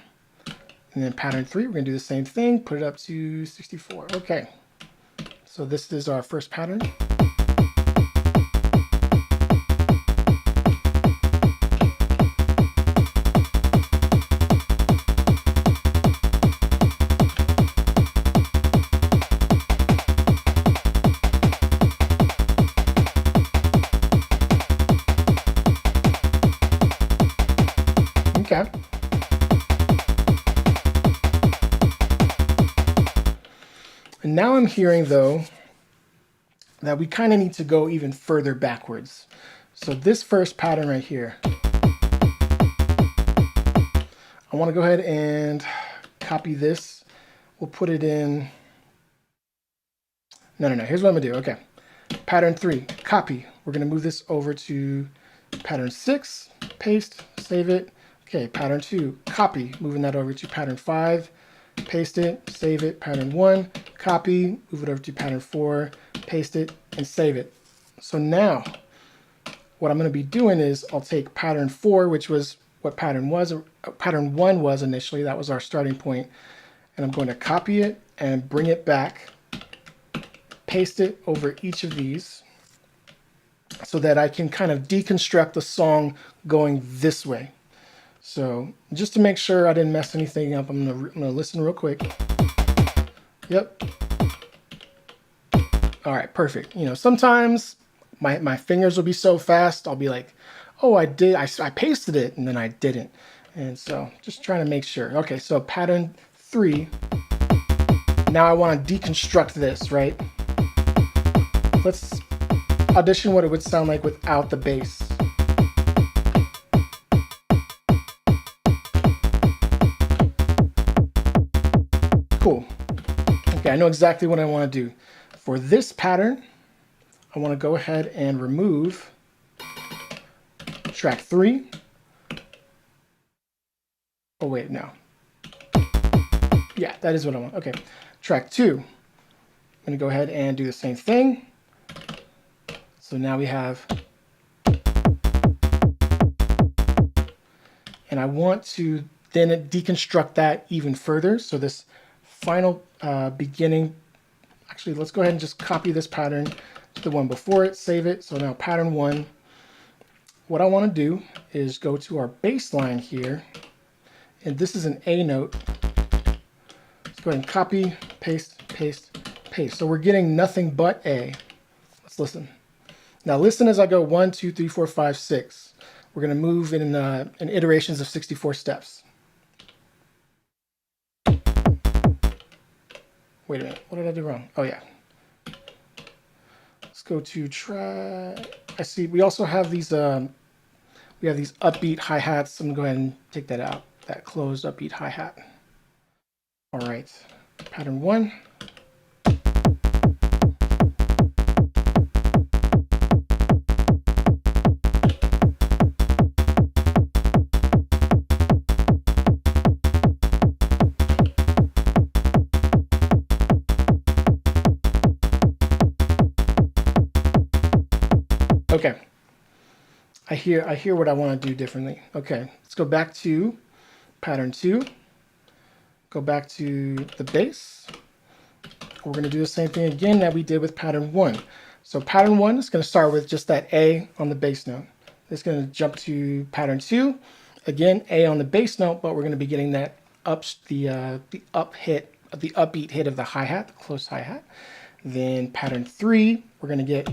And then pattern 3, we're going to do the same thing, put it up to 64. Okay, so this is our first pattern. Okay. And now I'm hearing, though, that we kind of need to go even further backwards. So this first pattern right here, I want to go ahead and copy this. We'll put it in. No. Here's what I'm going to do. Okay. Pattern 3, copy. We're going to move this over to pattern 6, paste, save it. Okay, pattern 2, copy, moving that over to pattern 5, paste it, save it, pattern 1, copy, move it over to pattern 4, paste it, and save it. So now, what I'm going to be doing is I'll take pattern 4, which was what pattern 1 was initially, that was our starting point, and I'm going to copy it and bring it back, paste it over each of these, so that I can kind of deconstruct the song going this way. So just to make sure I didn't mess anything up, I'm gonna listen real quick. Yep. All right, perfect. You know, sometimes my fingers will be so fast, I'll be like, oh, I pasted it, and then I didn't. And so just trying to make sure. Okay, so pattern 3. Now I want to deconstruct this, right? Let's audition what it would sound like without the bass. Cool. Okay, I know exactly what I want to do. For this pattern, I want to go ahead and remove track 3. Oh wait, no. Yeah, that is what I want. Okay, track 2. I'm gonna go ahead and do the same thing. So now we have, and I want to then deconstruct that even further. So this final beginning, actually, let's go ahead and just copy this pattern to the one before it, save it. So now pattern 1. What I want to do is go to our bass line here, and this is an A note. Let's go ahead and copy, paste, paste, paste. So we're getting nothing but A. Let's listen. Now listen as I go 1, 2, 3, 4, 5, 6. We're going to move in iterations of 64 steps. Wait a minute, what did I do wrong? Oh yeah. Let's go to try. I see we also have these upbeat hi-hats. I'm gonna go ahead and take that out. That closed upbeat hi-hat. All right, pattern 1. Okay, I hear what I want to do differently. Okay, let's go back to pattern 2. Go back to the bass. We're going to do the same thing again that we did with pattern 1. So pattern 1 is going to start with just that A on the bass note. It's going to jump to pattern 2. Again, A on the bass note, but we're going to be getting that the upbeat hit of the hi-hat, the close hi-hat. Then pattern 3, we're going to get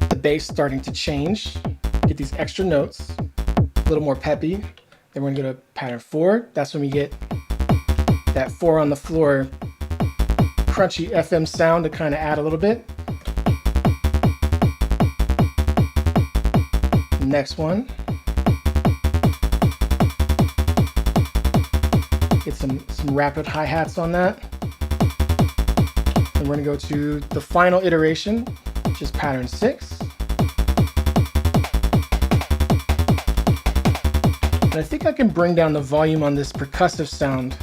the bass starting to change, get these extra notes, a little more peppy. Then we're going to go to pattern 4. That's when we get that 4 on the floor crunchy FM sound to kind of add a little bit. Next one. Get some rapid hi-hats on that. And we're going to go to the final iteration, which is pattern 6. And I think I can bring down the volume on this percussive sound.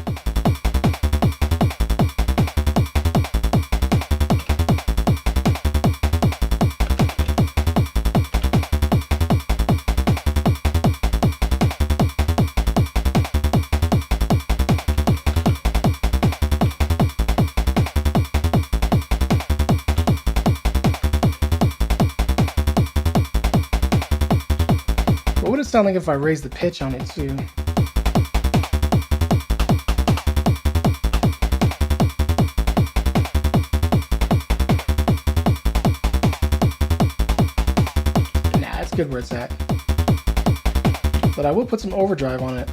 What would it sound like if I raised the pitch on it too? Nah, it's good where it's at. But I will put some overdrive on it.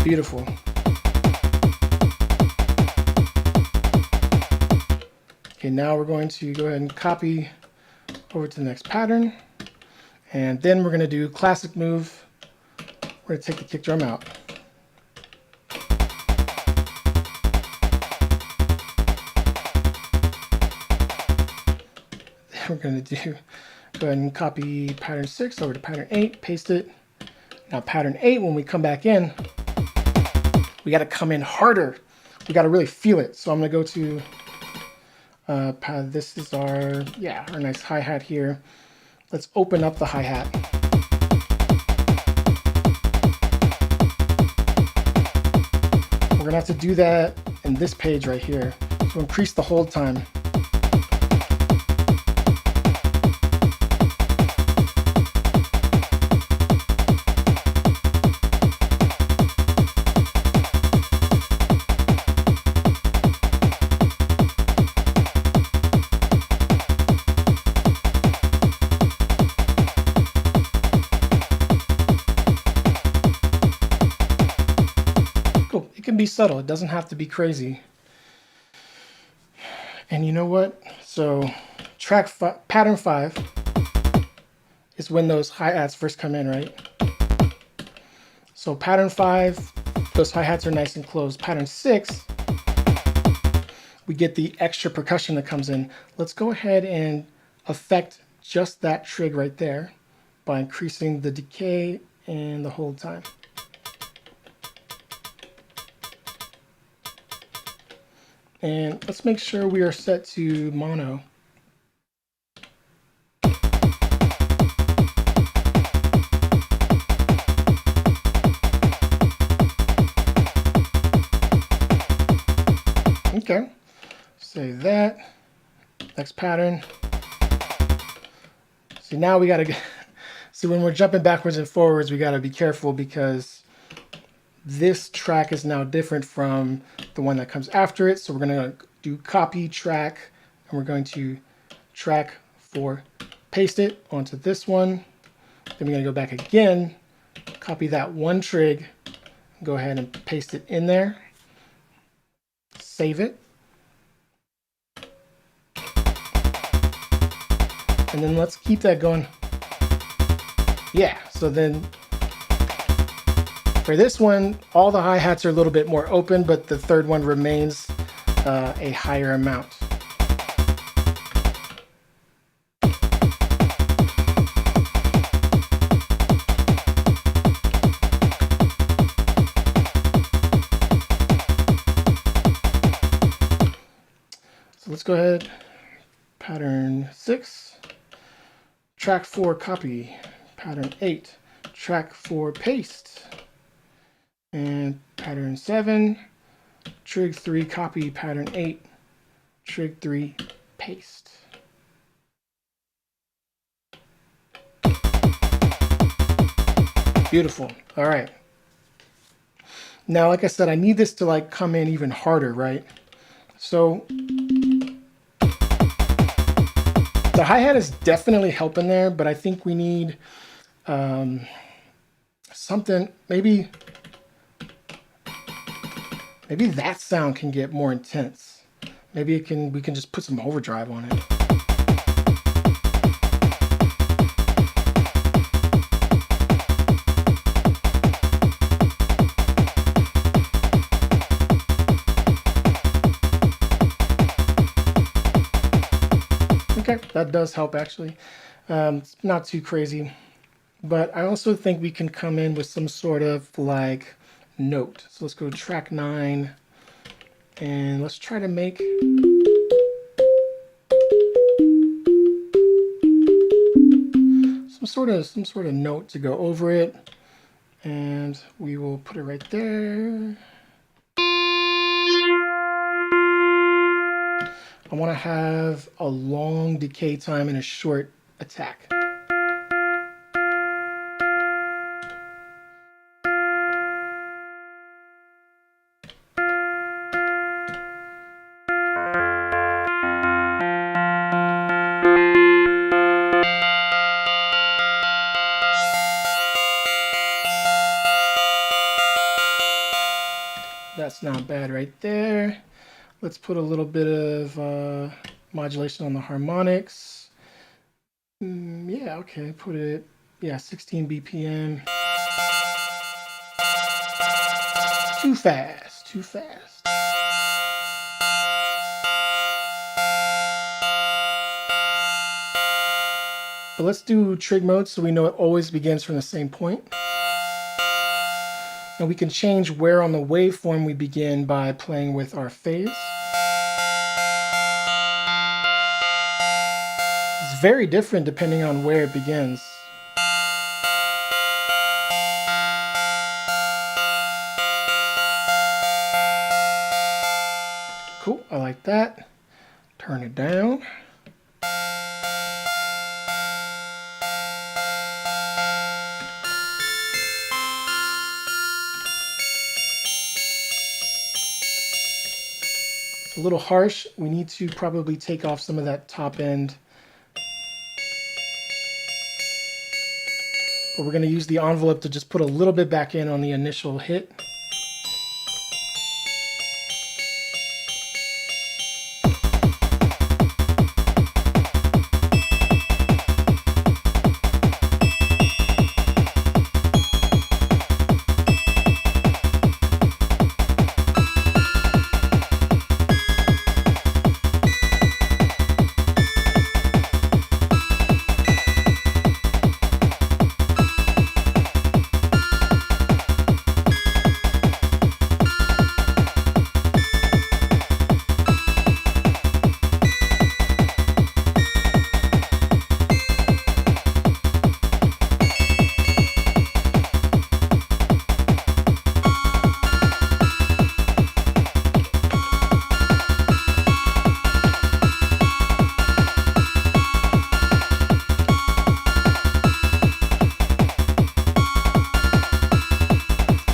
Beautiful. Okay, now we're going to go ahead and copy over to the next pattern. And then we're going to do classic move. We're We're going to take the kick drum out. Then we're going to go ahead and copy pattern 6 over to pattern 8, paste it. Now pattern 8, when we come back in, we got to come in harder. We got to really feel it. So I'm going to go to this is our nice hi-hat here. Let's open up the hi-hat. We're gonna have to do that in this page right here. So increase the hold time. It can be subtle, it doesn't have to be crazy. And you know what? So pattern 5 is when those hi-hats first come in, right? So pattern 5, those hi-hats are nice and closed. Pattern 6, we get the extra percussion that comes in. Let's go ahead and affect just that trig right there by increasing the decay and the hold time. And let's make sure we are set to mono. Okay, save that. Next pattern. See, now we gotta see when we're jumping backwards and forwards, we gotta be careful because this track is now different from the one that comes after it. So we're gonna do copy track, and we're going to track 4, paste it onto this one. Then we're gonna go back again, copy that one trig, go ahead and paste it in there, save it. And then let's keep that going. Yeah, so then for this one, all the hi-hats are a little bit more open, but the third one remains a higher amount. So let's go ahead, pattern 6, track 4 copy, pattern 8, track 4 paste, and pattern 7, trig 3 copy, pattern 8, trig 3 paste. Beautiful. All right. Now, like I said, I need this to like come in even harder, right? So the hi-hat is definitely helping there, but I think we need something, maybe that sound can get more intense. Maybe we can just put some overdrive on it. Okay, that does help actually. It's not too crazy, but I also think we can come in with some sort of like note. So let's go to track 9 and let's try to make some sort of note to go over it, and we will put it right there. I want to have a long decay time and a short attack. That's not bad right there. Let's put a little bit of modulation on the harmonics. Yeah, okay, put it, 16 BPM. Too fast, too fast. But let's do trig mode so we know it always begins from the same point. And we can change where on the waveform we begin by playing with our phase. It's very different depending on where it begins. Cool, I like that. Turn it down. It's a little harsh. We need to probably take off some of that top end. But we're going to use the envelope to just put a little bit back in on the initial hit.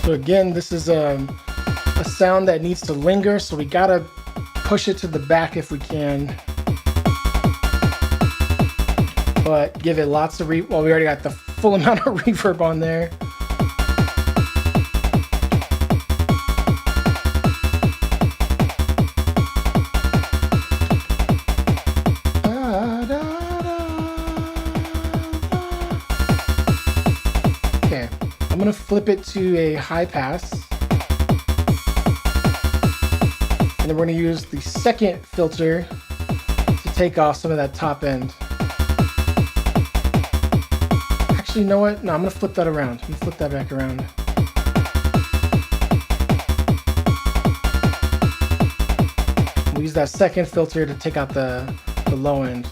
So again, this is a sound that needs to linger, so we gotta push it to the back if we can. But give it lots of well, we already got the full amount of reverb on there. Okay, I'm gonna flip it to a high pass. And then we're gonna use the second filter to take off some of that top end. Actually, you know what? No, I'm gonna flip that around. I'm gonna flip that back around. We'll use that second filter to take out the low end.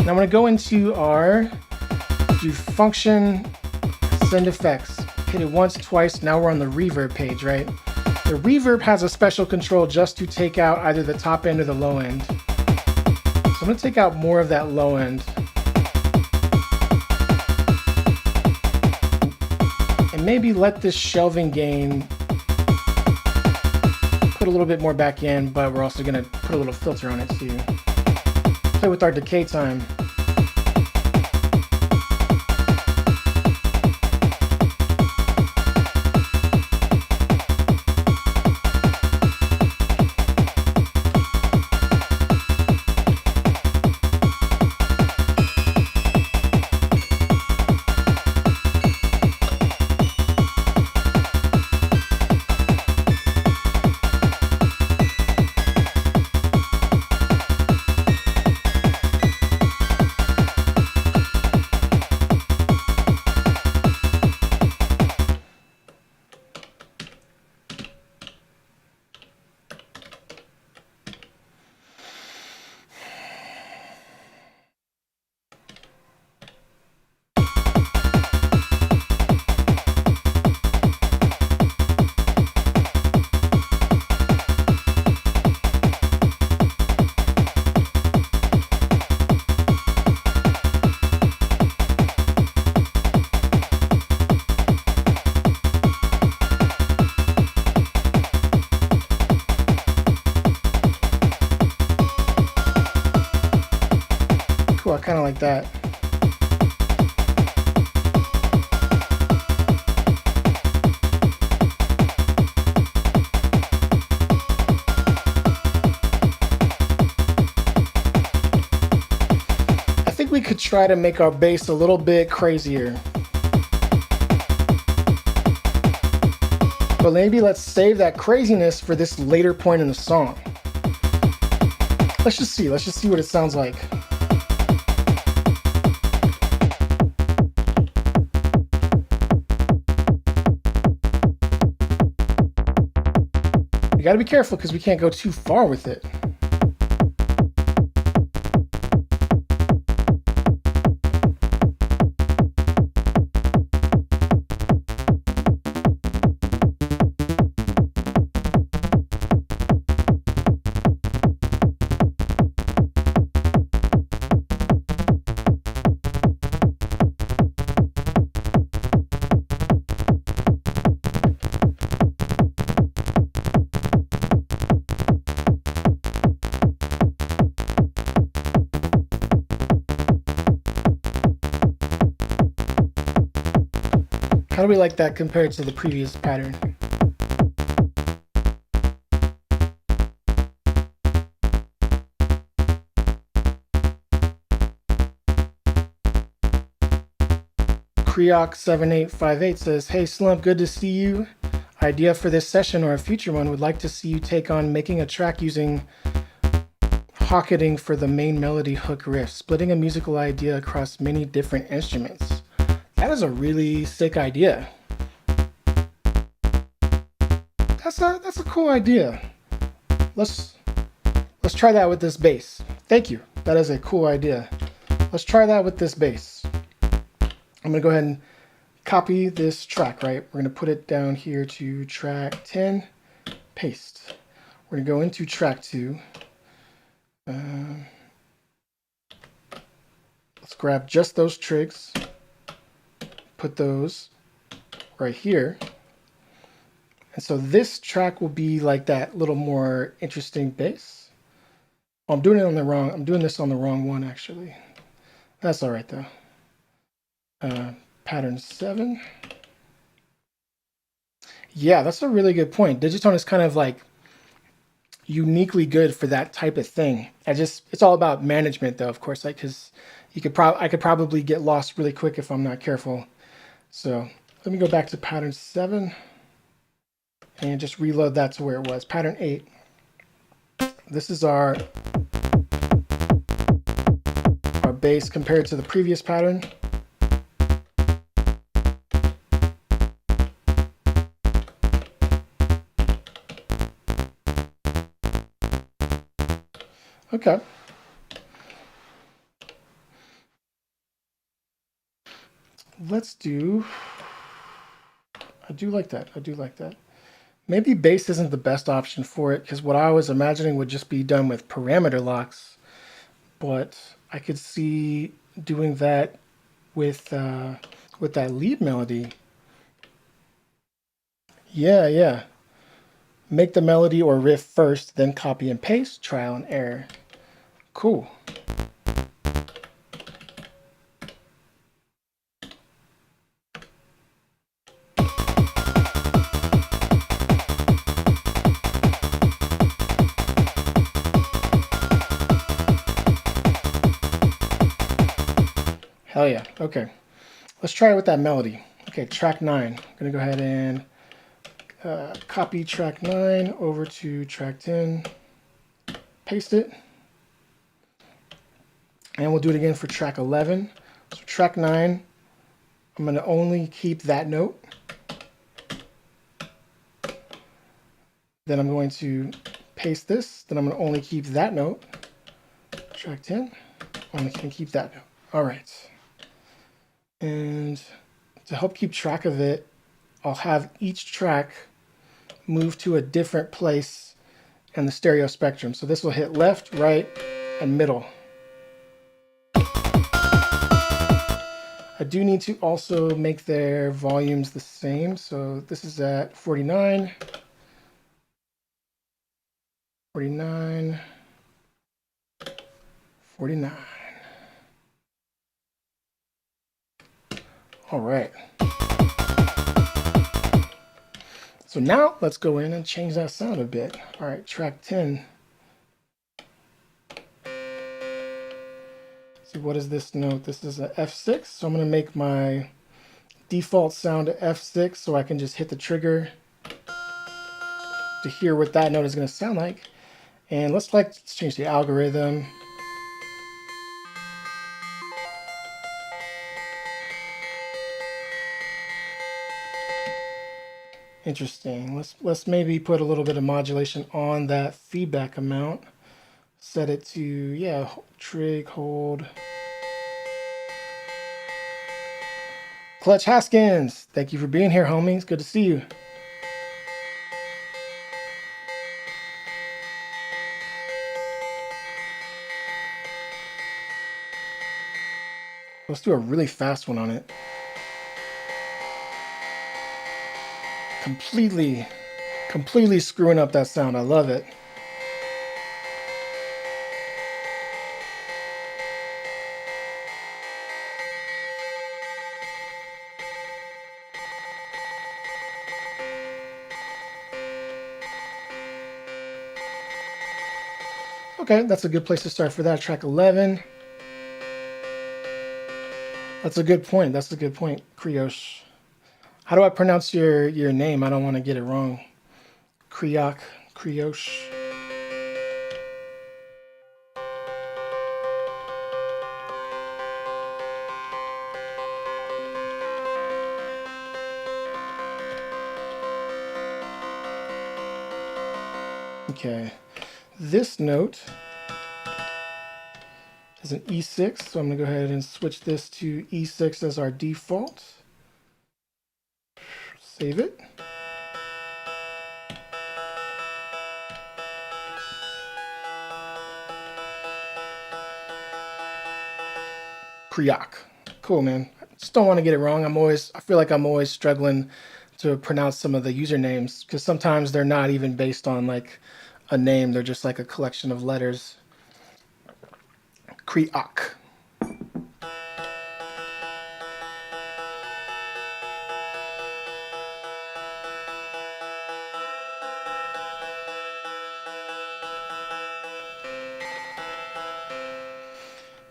Now I'm gonna go into our do function, send effects. Hit it once, twice. Now we're on the reverb page, right? The reverb has a special control just to take out either the top end or the low end. So I'm gonna take out more of that low end. And maybe let this shelving gain put a little bit more back in, but we're also gonna put a little filter on it too. Play with our decay time. Cool, I kind of like that. I think we could try to make our bass a little bit crazier. But maybe let's save that craziness for this later point in the song. Let's just see what it sounds like. You gotta be careful because we can't go too far with it. How do we like that compared to the previous pattern? Creoc7858 says, "Hey Slump, good to see you. Idea for this session or a future one, would like to see you take on making a track using hocketing for the main melody hook riff, splitting a musical idea across many different instruments." That is a really sick idea. That's a cool idea. Let's try that with this bass. Thank you. That is a cool idea. Let's try that with this bass. I'm gonna go ahead and copy this track, right? We're gonna put it down here to track 10, paste. We're gonna go into track 2. Let's grab just those trigs, put those right here. And so this track will be like that little more interesting bass. Oh, I'm doing this on the wrong one actually. That's all right though. Pattern 7. Yeah, that's a really good point. Digitone is kind of like uniquely good for that type of thing. It's all about management though, of course, like, because I could probably get lost really quick if I'm not careful. So let me go back to pattern 7 and just reload that to where it was. Pattern 8. This is our bass compared to the previous pattern. Okay. Let's do, I do like that. Maybe bass isn't the best option for it, because what I was imagining would just be done with parameter locks, but I could see doing that with that lead melody. Yeah. Make the melody or riff first, then copy and paste, trial and error. Cool. Hell yeah. Okay. Let's try it with that melody. Okay, track 9. I'm going to go ahead and copy track 9 over to track 10. Paste it. And we'll do it again for track 11. So track 9, I'm going to only keep that note. Then I'm going to paste this. Then I'm going to only keep that note. Track 10, I'm only going to keep that note. All right. And to help keep track of it, I'll have each track move to a different place in the stereo spectrum. So this will hit left, right, and middle. I do need to also make their volumes the same. So this is at 49, 49, 49. All right. So now let's go in and change that sound a bit. All right, track 10. See, what is this note? This is a F6. So I'm going to make my default sound a F6 so I can just hit the trigger to hear what that note is going to sound like. And let's change the algorithm. Interesting. Let's maybe put a little bit of modulation on that feedback amount. Set it to, yeah, trig, hold. Clutch Haskins, thank you for being here, homies. Good to see you. Let's do a really fast one on it. Completely screwing up that sound. I love it. Okay, that's a good place to start for that. Track 11. That's a good point. That's a good point, Kriosh. How do I pronounce your name? I don't want to get it wrong. Kriosh. Okay, this note is an E6, so I'm going to go ahead and switch this to E6 as our default. Save it. Kriak. Cool, man. Just don't want to get it wrong. I feel like I'm always struggling to pronounce some of the usernames because sometimes they're not even based on like a name. They're just like a collection of letters. Kriak.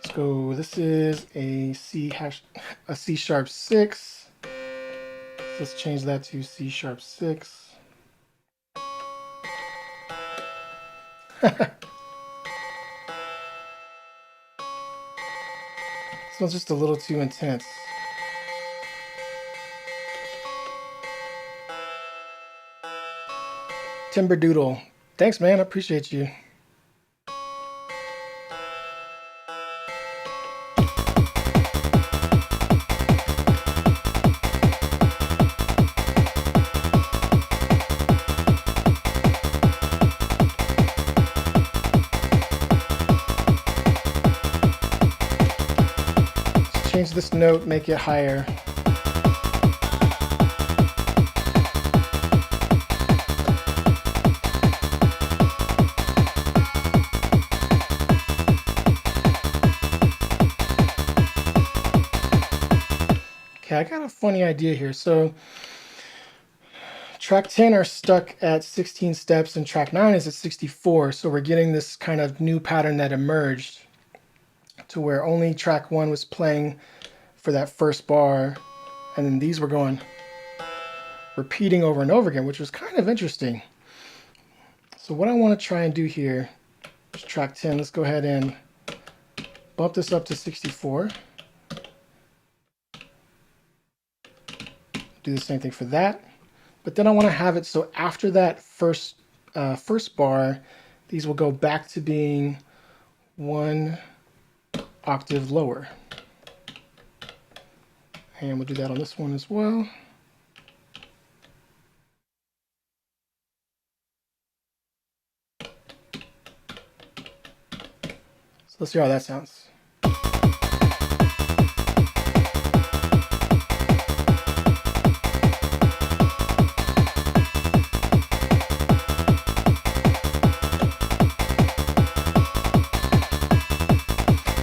Let's go. This is a C sharp 6. Let's change that to C sharp 6. This one's just a little too intense. Timberdoodle. Thanks, man. I appreciate you. Change this note, make it higher. Okay, I got a funny idea here. So track 10 are stuck at 16 steps and track 9 is at 64. So we're getting this kind of new pattern that emerged to where only track 1 was playing for that first bar, and then these were going repeating over and over again, which was kind of interesting. So what I want to try and do here is track 10. Let's go ahead and bump this up to 64. Do the same thing for that. But then I want to have it so after that first bar, these will go back to being 1 octave lower. And we'll do that on this one as well. So let's see how that sounds.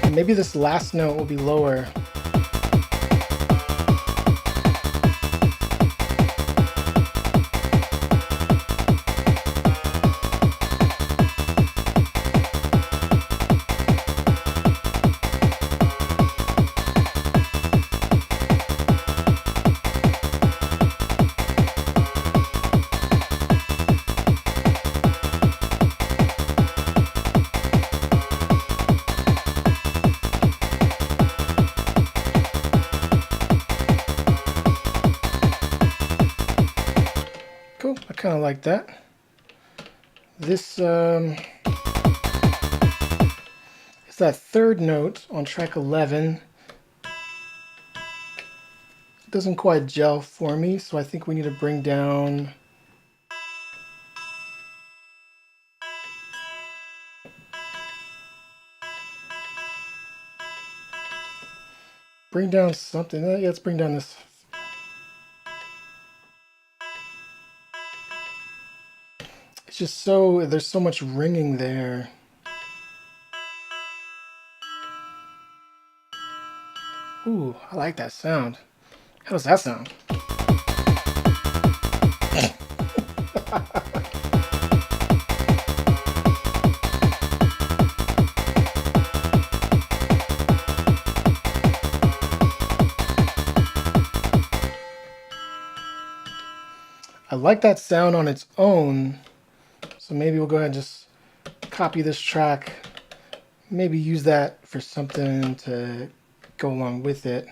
And maybe this last note will be lower. Cool. I kind of like that. This is that third note on track 11. It doesn't quite gel for me, so I think we need to bring down something. Yeah, let's bring down this. It's just so, there's so much ringing there. Ooh, I like that sound. How does that sound? I like that sound on its own, so maybe we'll go ahead and just copy this track, maybe use that for something to go along with it.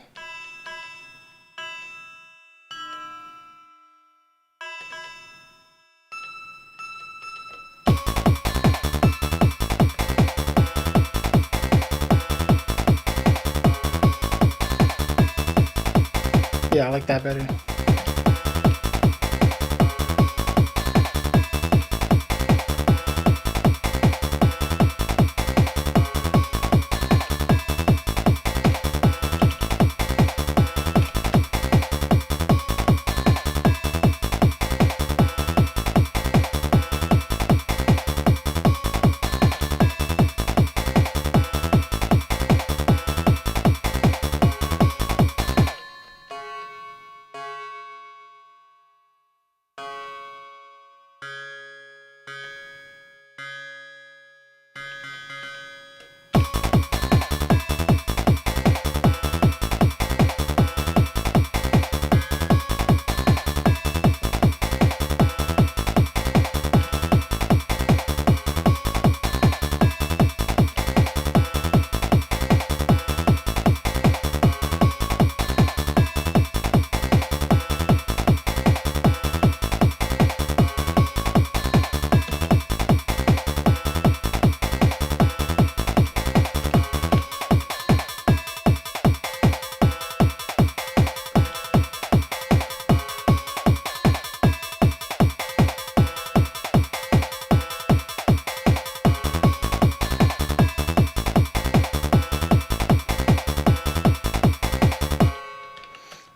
Yeah, I like that better.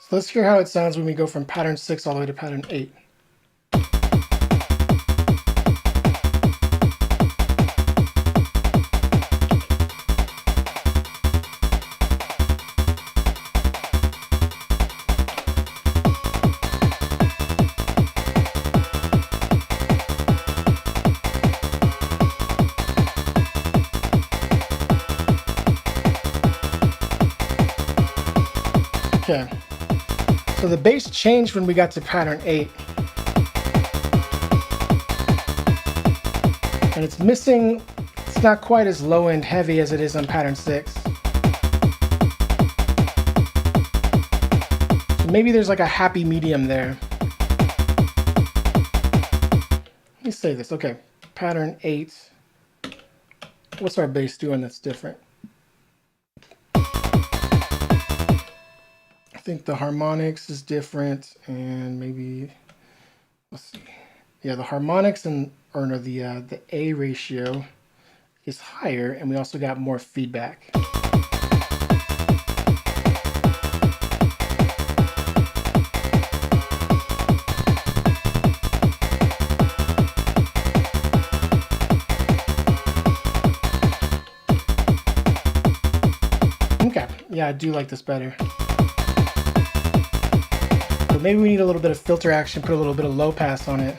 So let's hear how it sounds when we go from pattern 6 all the way to pattern 8. Okay. So the bass changed when we got to pattern 8. And it's missing, it's not quite as low end heavy as it is on pattern 6. So maybe there's like a happy medium there. Let me say this, okay, pattern 8. What's our bass doing that's different? I think the harmonics is different, and maybe, let's see. Yeah, the harmonics and the A ratio is higher, and we also got more feedback. Okay, yeah, I do like this better. But maybe we need a little bit of filter action, put a little bit of low pass on it.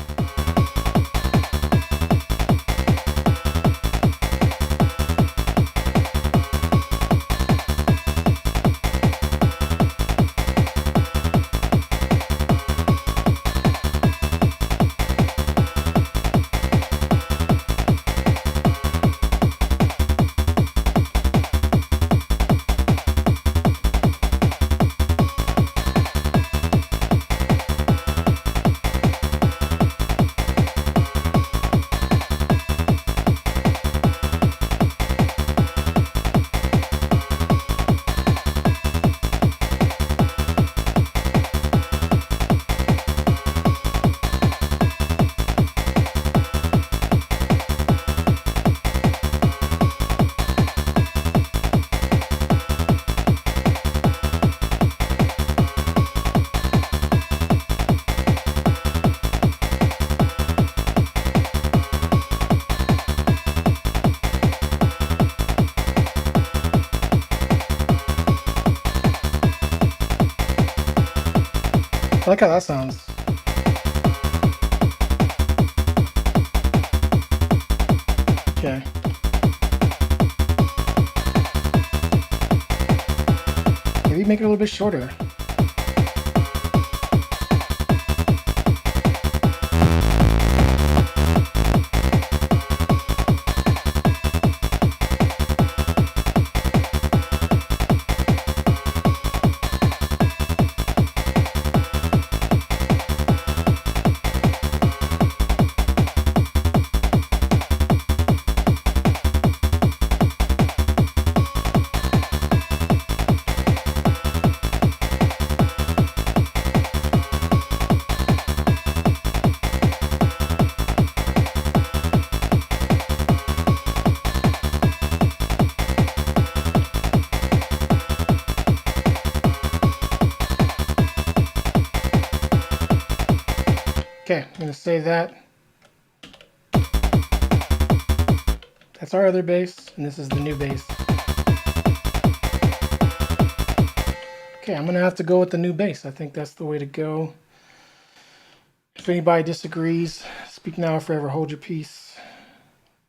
I like how that sounds. Okay. Maybe make it a little bit shorter. Okay, I'm gonna save that. That's our other bass, and this is the new bass. Okay, I'm gonna have to go with the new bass. I think that's the way to go. If anybody disagrees, speak now or forever hold your peace.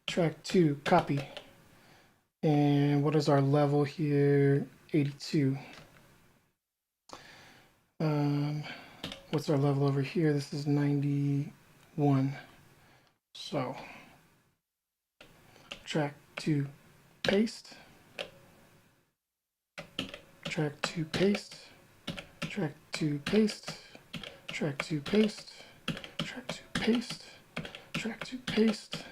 Track 2, copy. And what is our level here? 82. What's our level over here? This is 91. So, track 2, paste. Track 2, paste. Track 2, paste. Track 2, paste. Track 2, paste. Track 2, paste.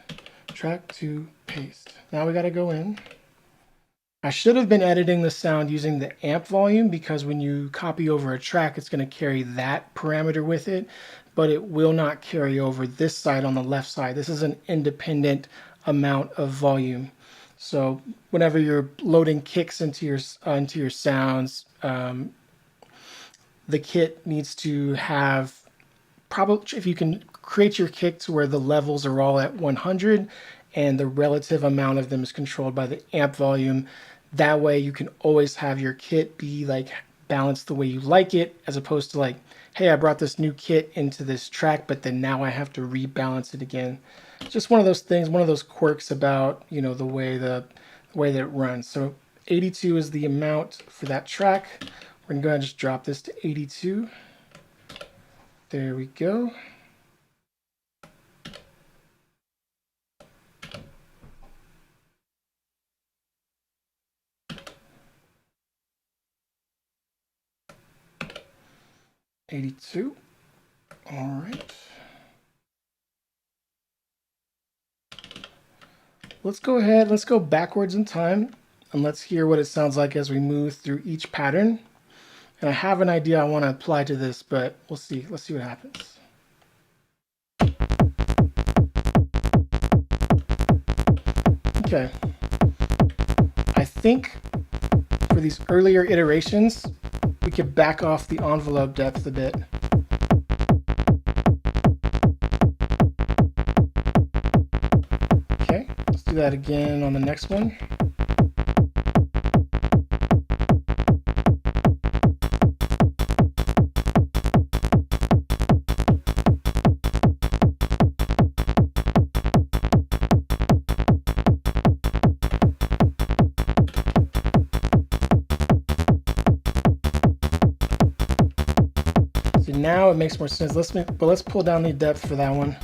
Track 2, paste. Now we gotta go in. I should have been editing the sound using the amp volume because when you copy over a track, it's going to carry that parameter with it, but it will not carry over this side on the left side. This is an independent amount of volume. So whenever you're loading kicks into your sounds, the kit needs to have probably, if you can create your kick to where the levels are all at 100 and the relative amount of them is controlled by the amp volume. That way you can always have your kit be like balanced the way you like it, as opposed to like, hey, I brought this new kit into this track, but then now I have to rebalance it again. Just one of those things, one of those quirks about, you know, the way that it runs. So 82 is the amount for that track. We're gonna go ahead and just drop this to 82. There we go. $82. All right. Let's go ahead, let's go backwards in time, and let's hear what it sounds like as we move through each pattern. And I have an idea I want to apply to this, but we'll see. Let's see what happens. Okay. I think for these earlier iterations, we could back off the envelope depth a bit. Okay, let's do that again on the next one. So now it makes more sense. Let's pull down the depth for that one.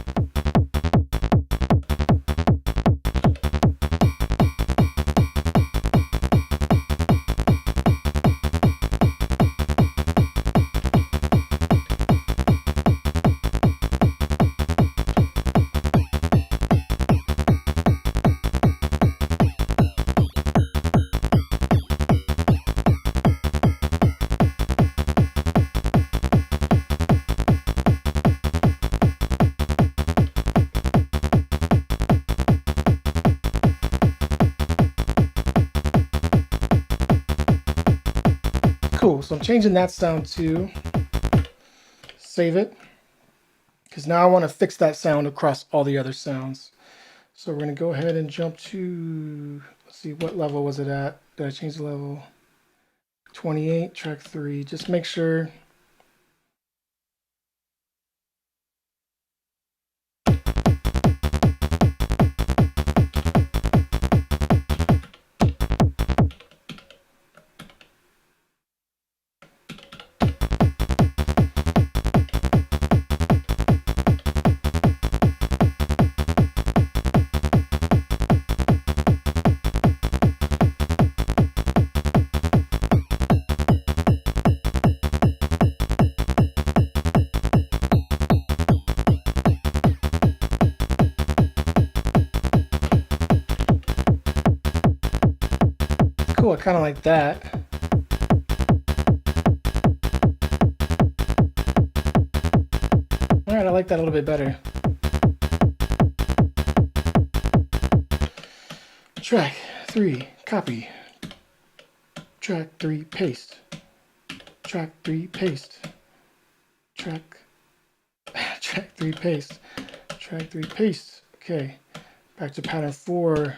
Cool, so I'm changing that sound too. Save it, because now I want to fix that sound across all the other sounds. So we're going to go ahead and jump to, let's see, what level was it at? Did I change the level? 28, track 3. Just make sure kind of like that. All right, I like that a little bit better. Track 3, copy. Track 3, paste. Track 3, paste. Track 3, paste. Track 3, paste. Okay, back to pattern 4.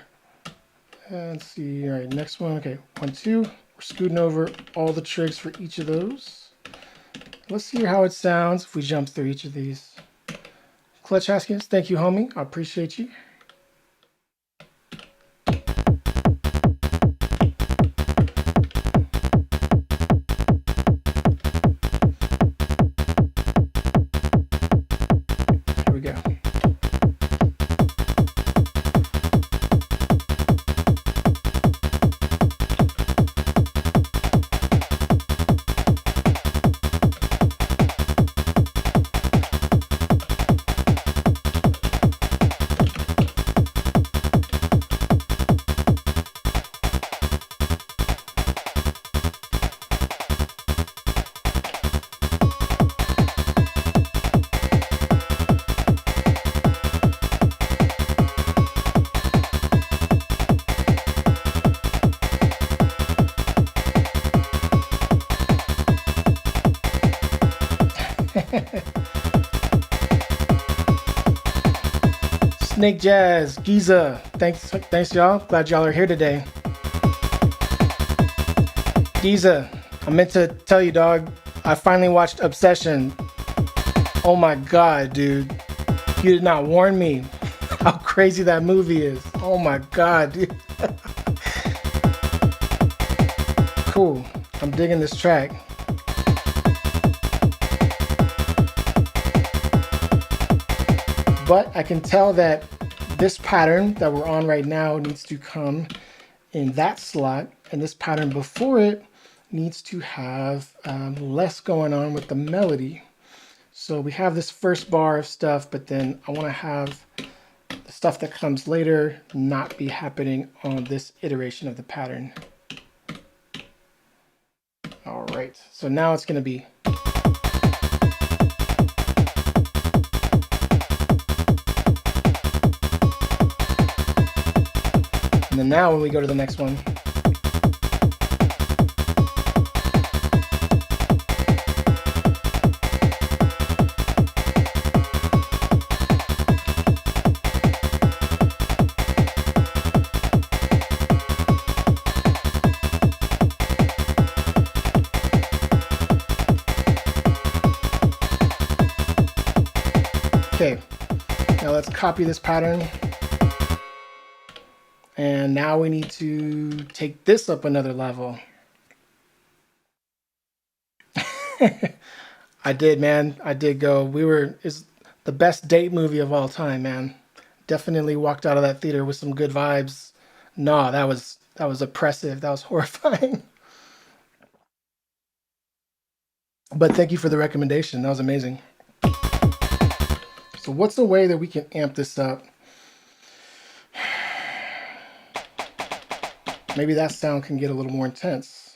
Let's see. All right, next one. Okay, 1, 2. We're scooting over all the trigs for each of those. Let's hear how it sounds if we jump through each of these. Clutch Haskins, thank you, homie. I appreciate you. Here we go. Snake Jazz, Giza, thanks y'all. Glad y'all are here today. Giza, I meant to tell you, dog. I finally watched Obsession. Oh my god, dude. You did not warn me how crazy that movie is. Oh my god, dude. Cool. I'm digging this track. But I can tell that this pattern that we're on right now needs to come in that slot, and this pattern before it needs to have less going on with the melody. So we have this first bar of stuff, but then I want to have the stuff that comes later not be happening on this iteration of the pattern. All right, so now it's going to be. And then now when we go to the next one, okay, now let's copy this pattern. And now we need to take this up another level. I did, man. I did go. It's the best date movie of all time, man. Definitely walked out of that theater with some good vibes. No, that was oppressive. That was horrifying. But thank you for the recommendation. That was amazing. So what's the way that we can amp this up? Maybe that sound can get a little more intense.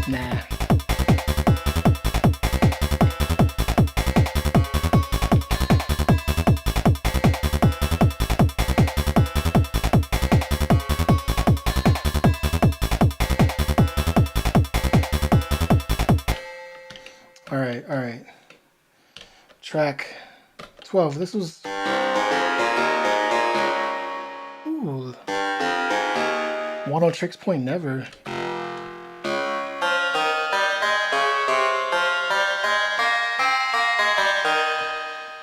Nah. All right. Track 12. This was. Ooh. One on Tricks Point Never.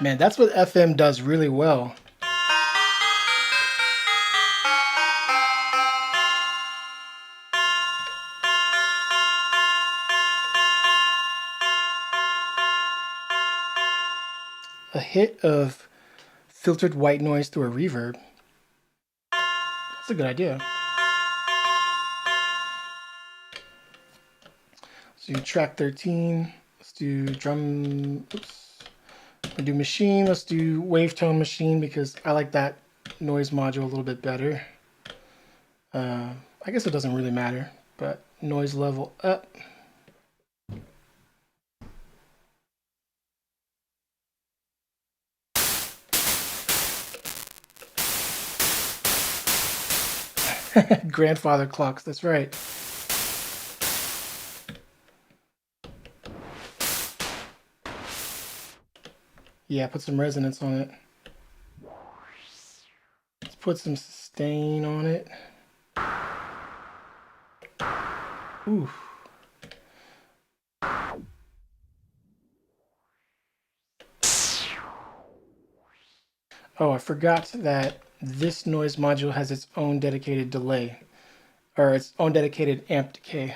Man, that's what FM does really well. A hit of filtered white noise through a reverb. That's a good idea. Let's do track 13. Let's do drum. Oops. We'll do machine. Let's do wavetone machine because I like that noise module a little bit better. I guess it doesn't really matter, but noise level up. Grandfather clocks, that's right. Yeah, put some resonance on it. Let's put some sustain on it. Ooh. Oh, I forgot that this noise module has its own dedicated delay, or its own dedicated amp decay.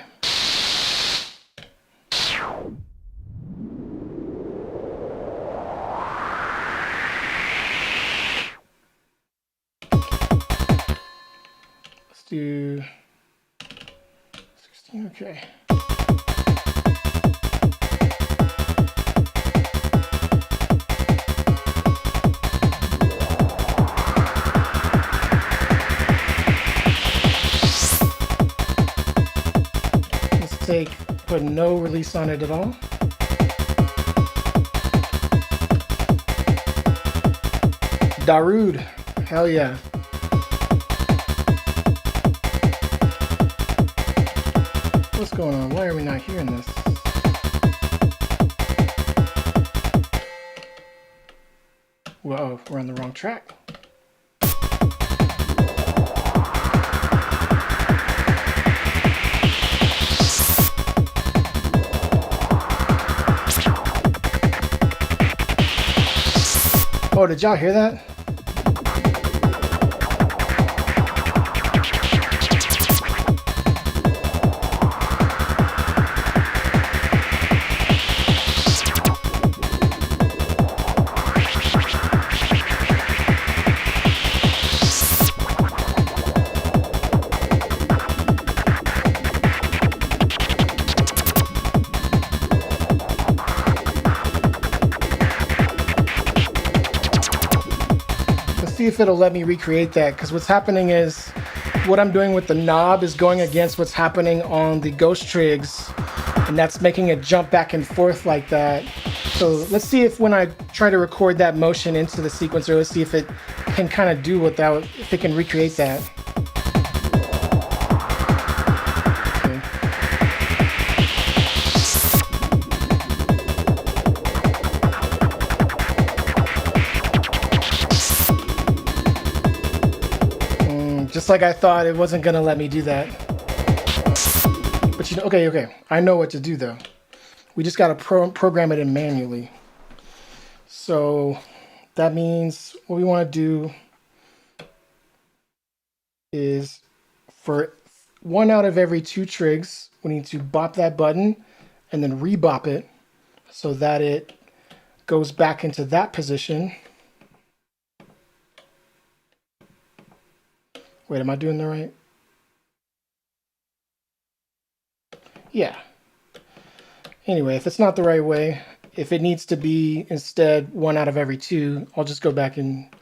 Let's do 16, okay. Put no release on it at all. Darude, hell yeah. What's going on? Why are we not hearing this? Whoa, we're on the wrong track. Oh, did y'all hear that? See if it'll let me recreate that, because what's happening is what I'm doing with the knob is going against what's happening on the ghost trigs, and that's making it jump back and forth like that. So let's see if when I try to record that motion into the sequencer, let's see if it can kind of do what that, if it can recreate that. Just like I thought, it wasn't gonna let me do that. But you know, okay. I know what to do though. We just gotta program it in manually. So that means what we want to do is for 1 out of every 2 trigs, we need to bop that button and then rebop it so that it goes back into that position. Wait, am I doing the right? Yeah. Anyway, if it's not the right way, if it needs to be instead 1 out of every 2, I'll just go back and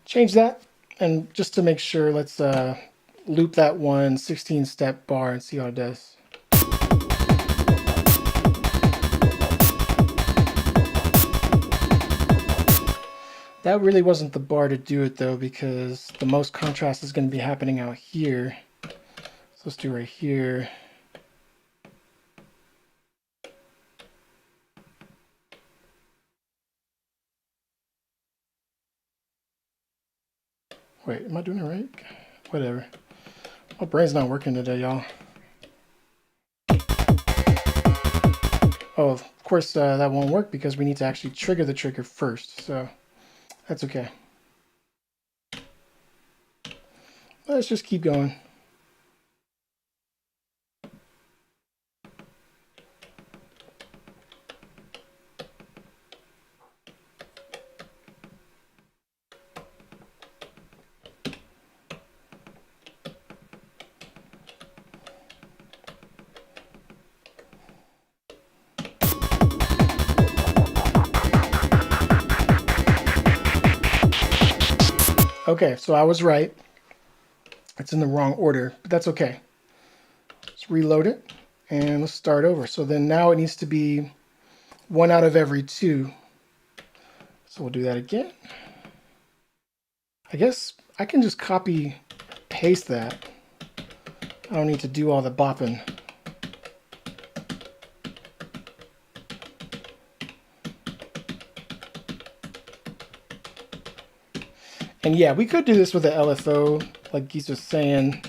change that. And just to make sure, let's loop that one 16-step bar and see how it does. That really wasn't the bar to do it though, because the most contrast is going to be happening out here. So let's do right here. Wait, am I doing it right? Whatever. My brain's not working today, y'all. Oh, of course that won't work because we need to actually trigger the trigger first, so that's okay. Let's just keep going. Okay, so I was right. It's in the wrong order, but that's okay. Let's reload it and let's start over. So then now it needs to be 1 out of every 2. So we'll do that again. I guess I can just copy paste that. I don't need to do all the bopping. And yeah, we could do this with the LFO, like Geese was saying,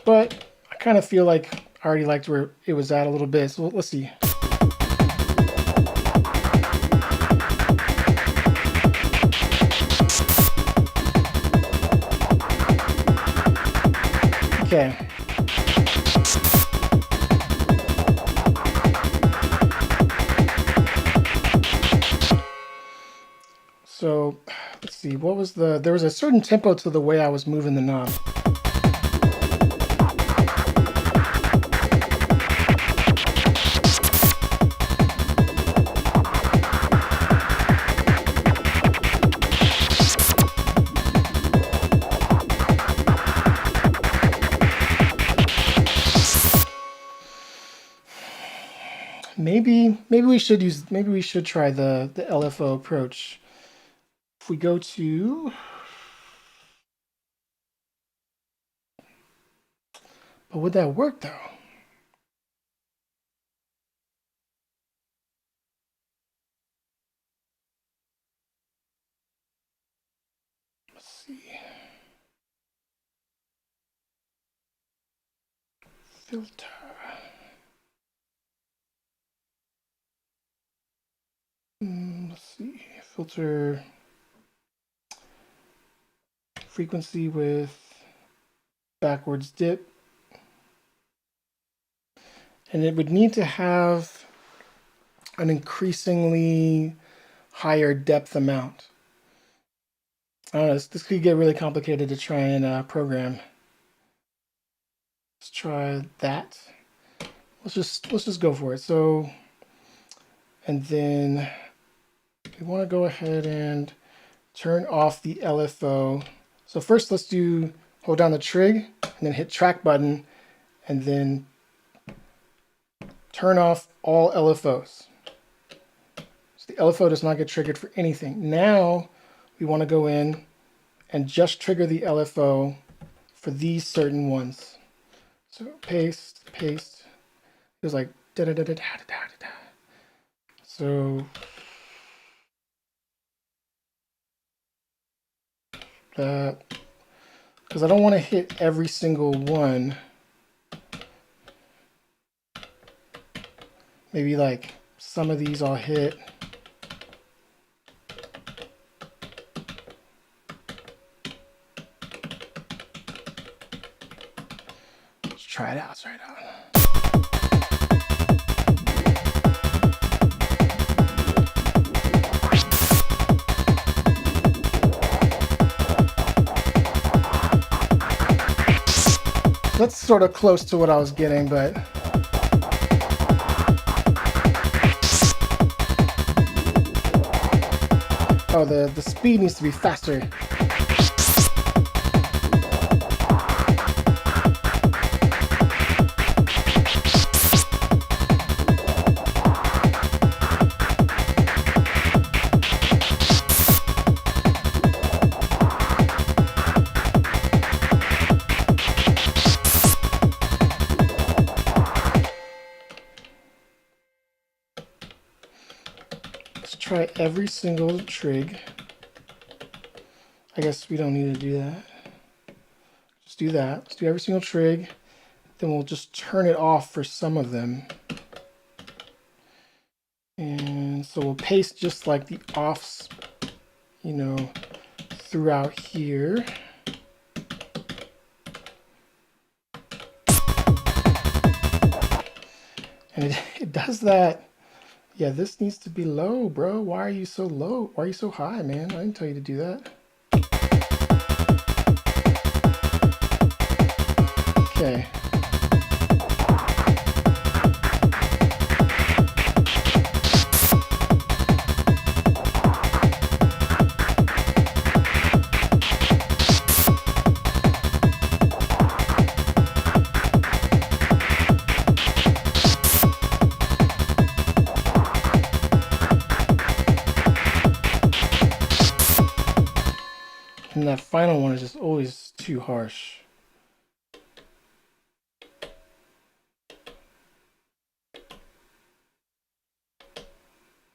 but I kind of feel like I already liked where it was at a little bit. So let's see. Okay. So let's see, what was there was a certain tempo to the way I was moving the knob. Maybe we should try the LFO approach. If we go to, but would that work though? Let's see. Filter. Let's see. Filter frequency with backwards dip. And it would need to have an increasingly higher depth amount. I don't know, this could get really complicated to try and program. Let's try that. Let's just go for it. So, and then we want to go ahead and turn off the LFO. So first let's hold down the trig and then hit track button and then turn off all LFOs. So the LFO does not get triggered for anything. Now we want to go in and just trigger the LFO for these certain ones. So paste. It was like da da da da da da da da. So that, because I don't want to hit every single one. Maybe like some of these I'll hit. Let's try it out. That's sort of close to what I was getting, but oh, the speed needs to be faster. Try every single trig. I guess we don't need to do that. Just do that. Let's do every single trig. Then we'll just turn it off for some of them. And so we'll paste just like the offs, throughout here. And it does that. Yeah, this needs to be low, bro. Why are you so low? Why are you so high, man? I didn't tell you to do that. Okay. then that final one is just always too harsh.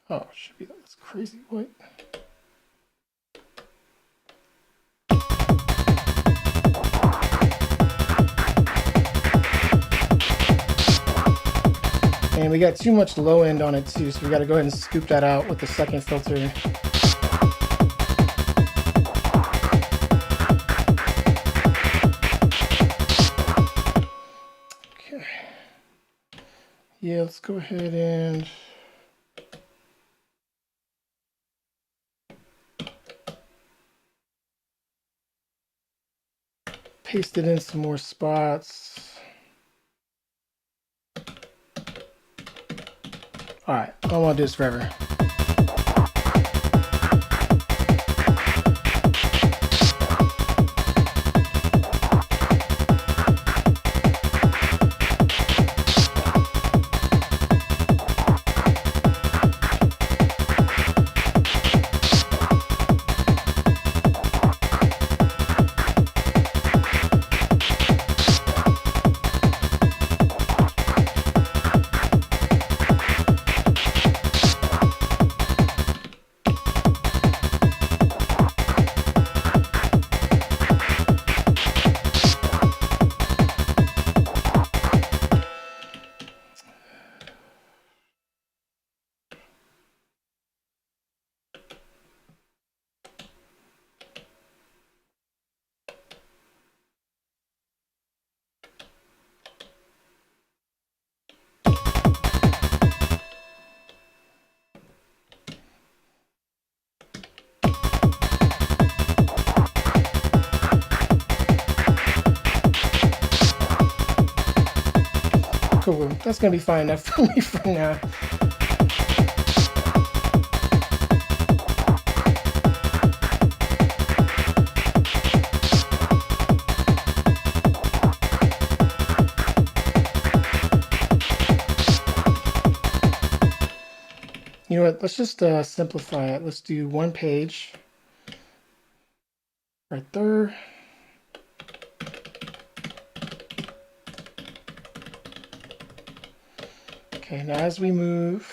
Oh, it should be that's crazy. What? And we got too much low end on it too, so we got to go ahead and scoop that out with the second filter. Okay. Yeah, let's go ahead and paste it in some more spots. All right, I don't want to do this forever. Cool, that's gonna be fine enough for me for now. You know what, let's just simplify it. Let's do one page right there. Okay, now as we move,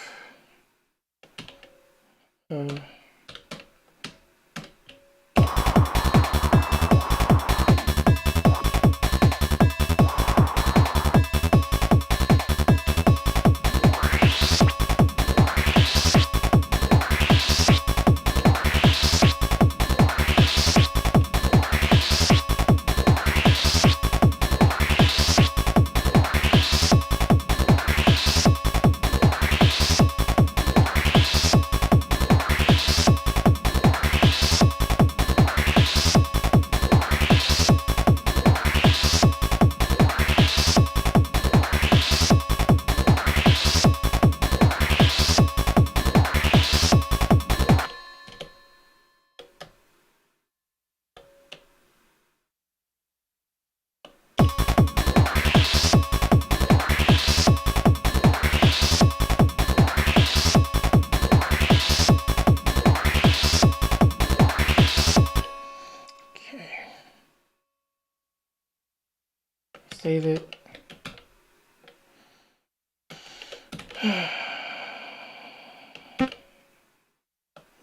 save it.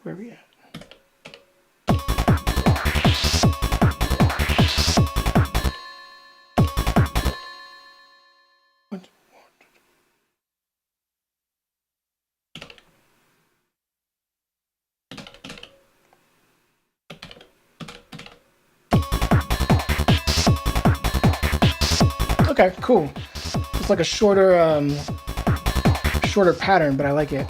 Where are we at? Okay, cool. It's like a shorter pattern, but I like it.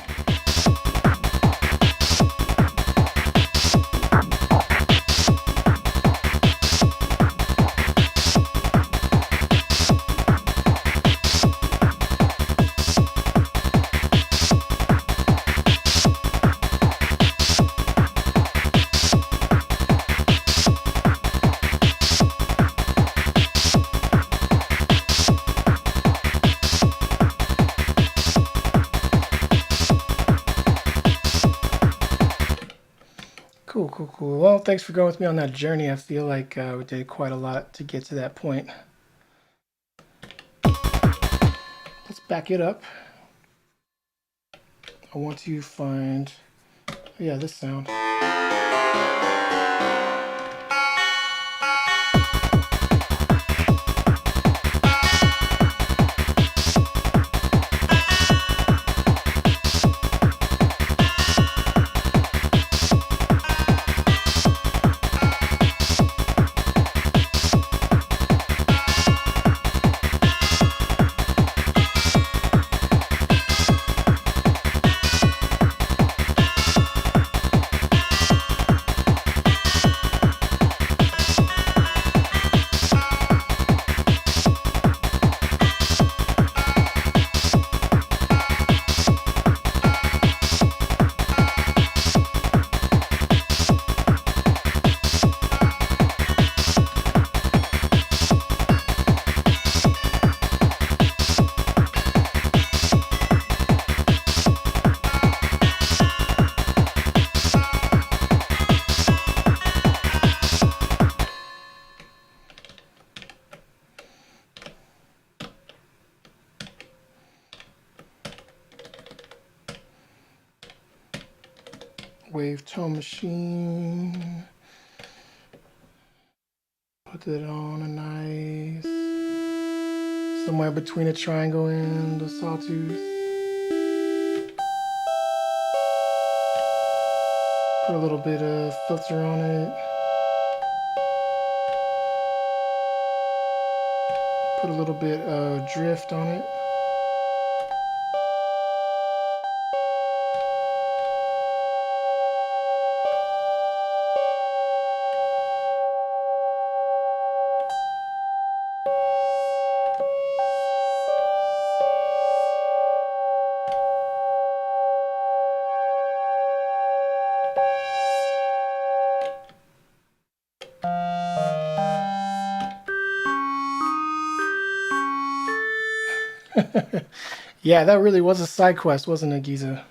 Cool, cool, cool. Well, thanks for going with me on that journey. I feel like we did quite a lot to get to that point. Let's back it up. I want to find, oh yeah, this sound. Wave tone machine. Put it on a nice, somewhere between a triangle and a sawtooth. Put a little bit of filter on it. Put a little bit of drift on it. Yeah, that really was a side quest, wasn't it, Giza?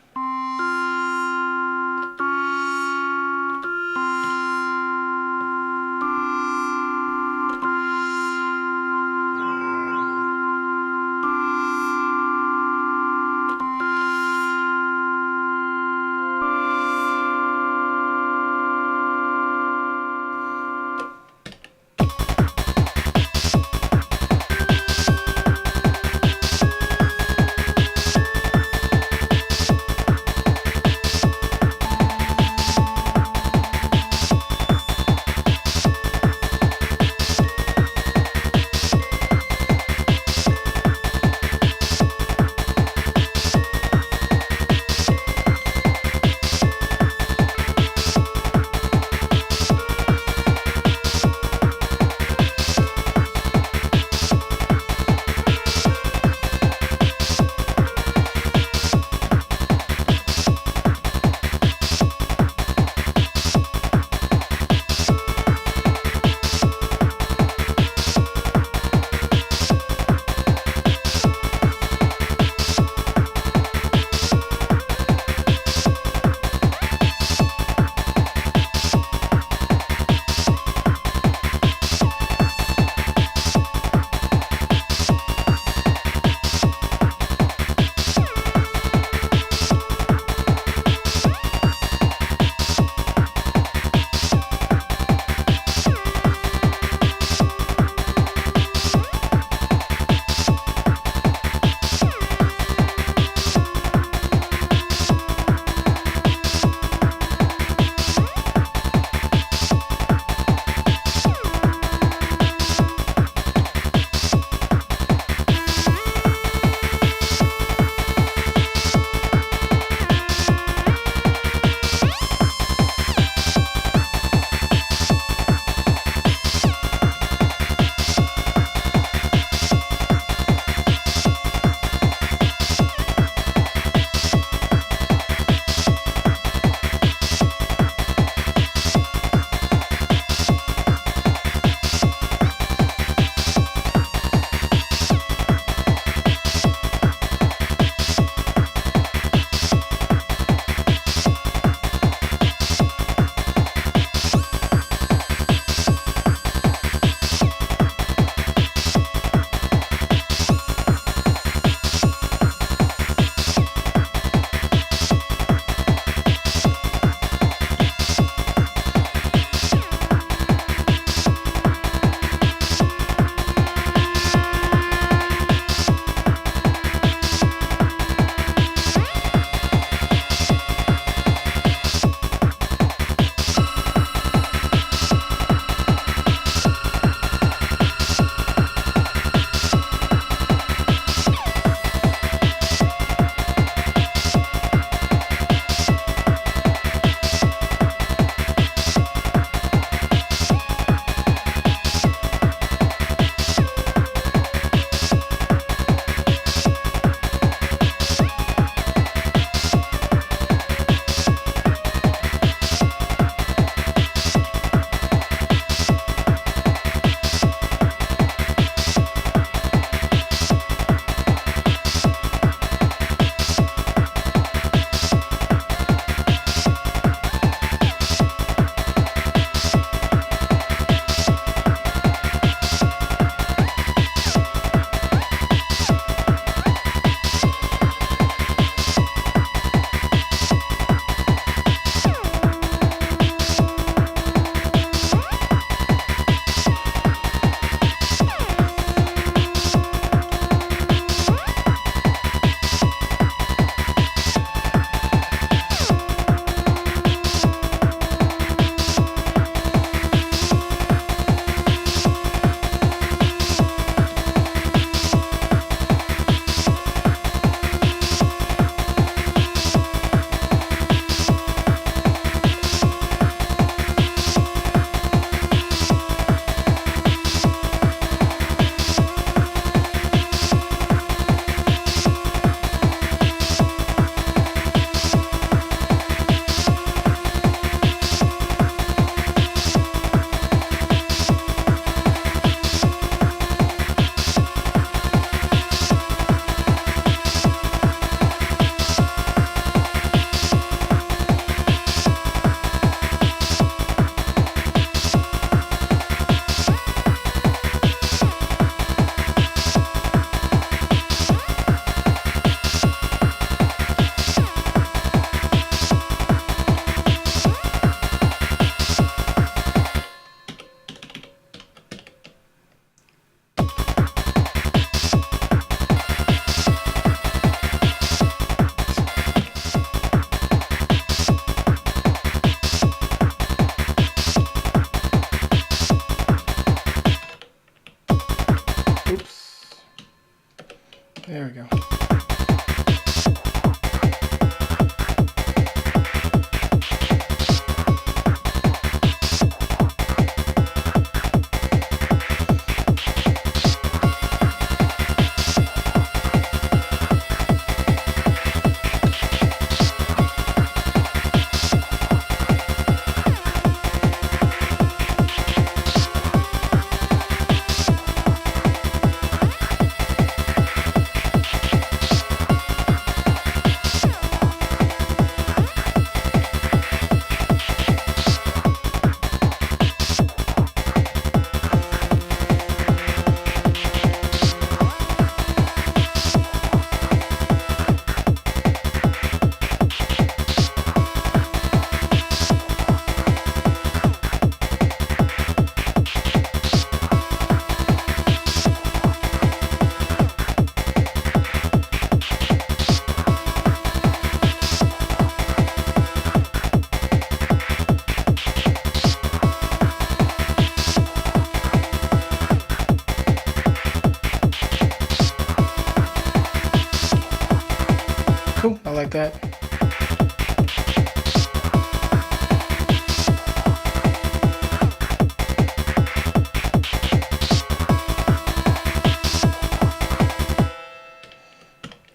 that.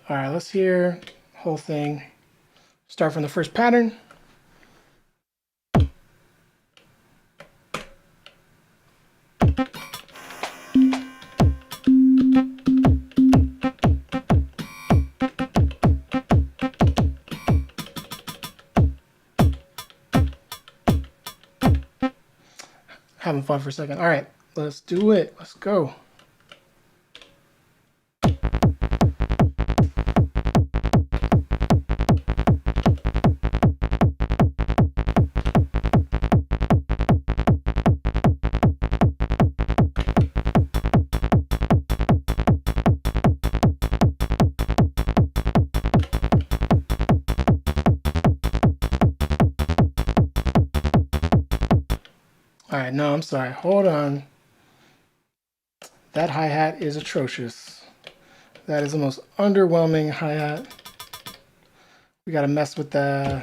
All right, let's hear the whole thing. Start from the first pattern. Having fun for a second. All right, let's do it. Let's go. All right, no, I'm sorry. Hold on. That hi-hat is atrocious. That is the most underwhelming hi-hat. We got to mess with the...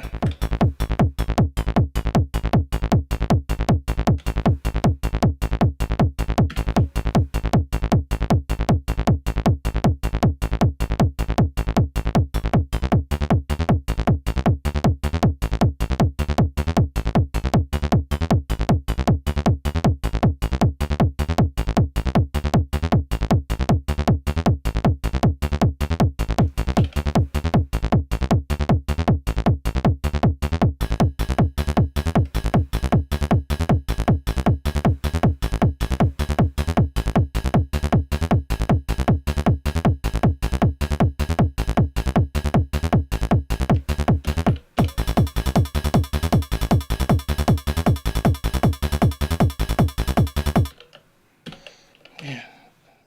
Yeah,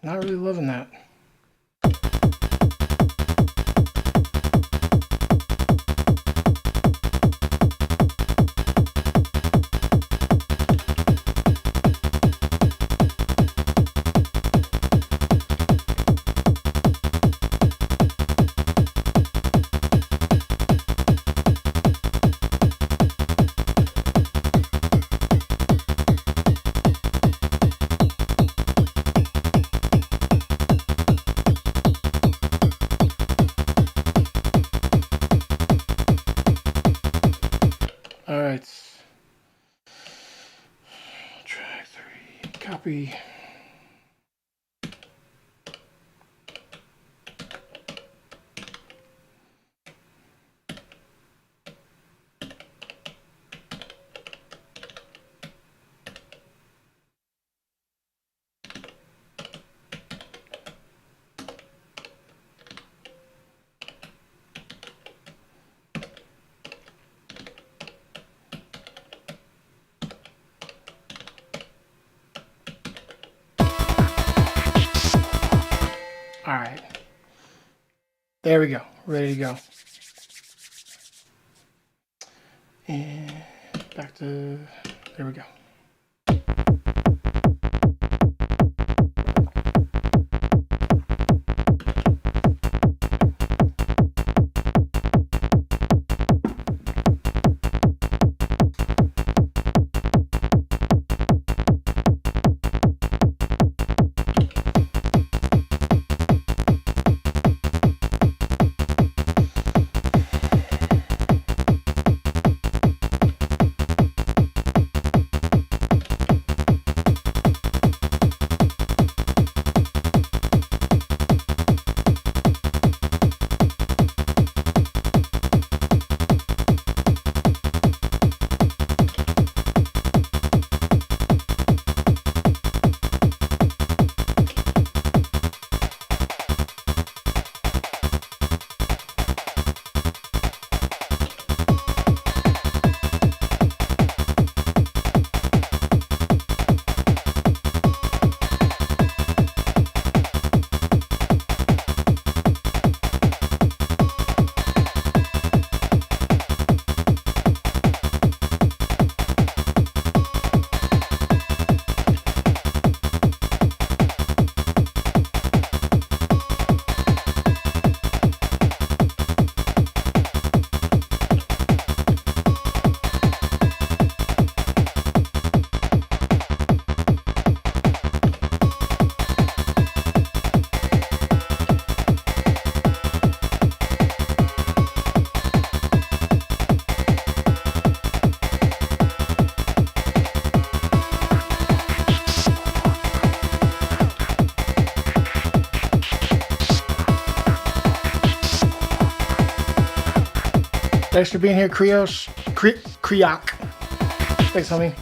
not really loving that. All right. Track 3. Copy. All right. There we go. Ready to go. And back to... There we go. Thanks for being here, Kriok. Thanks, homie.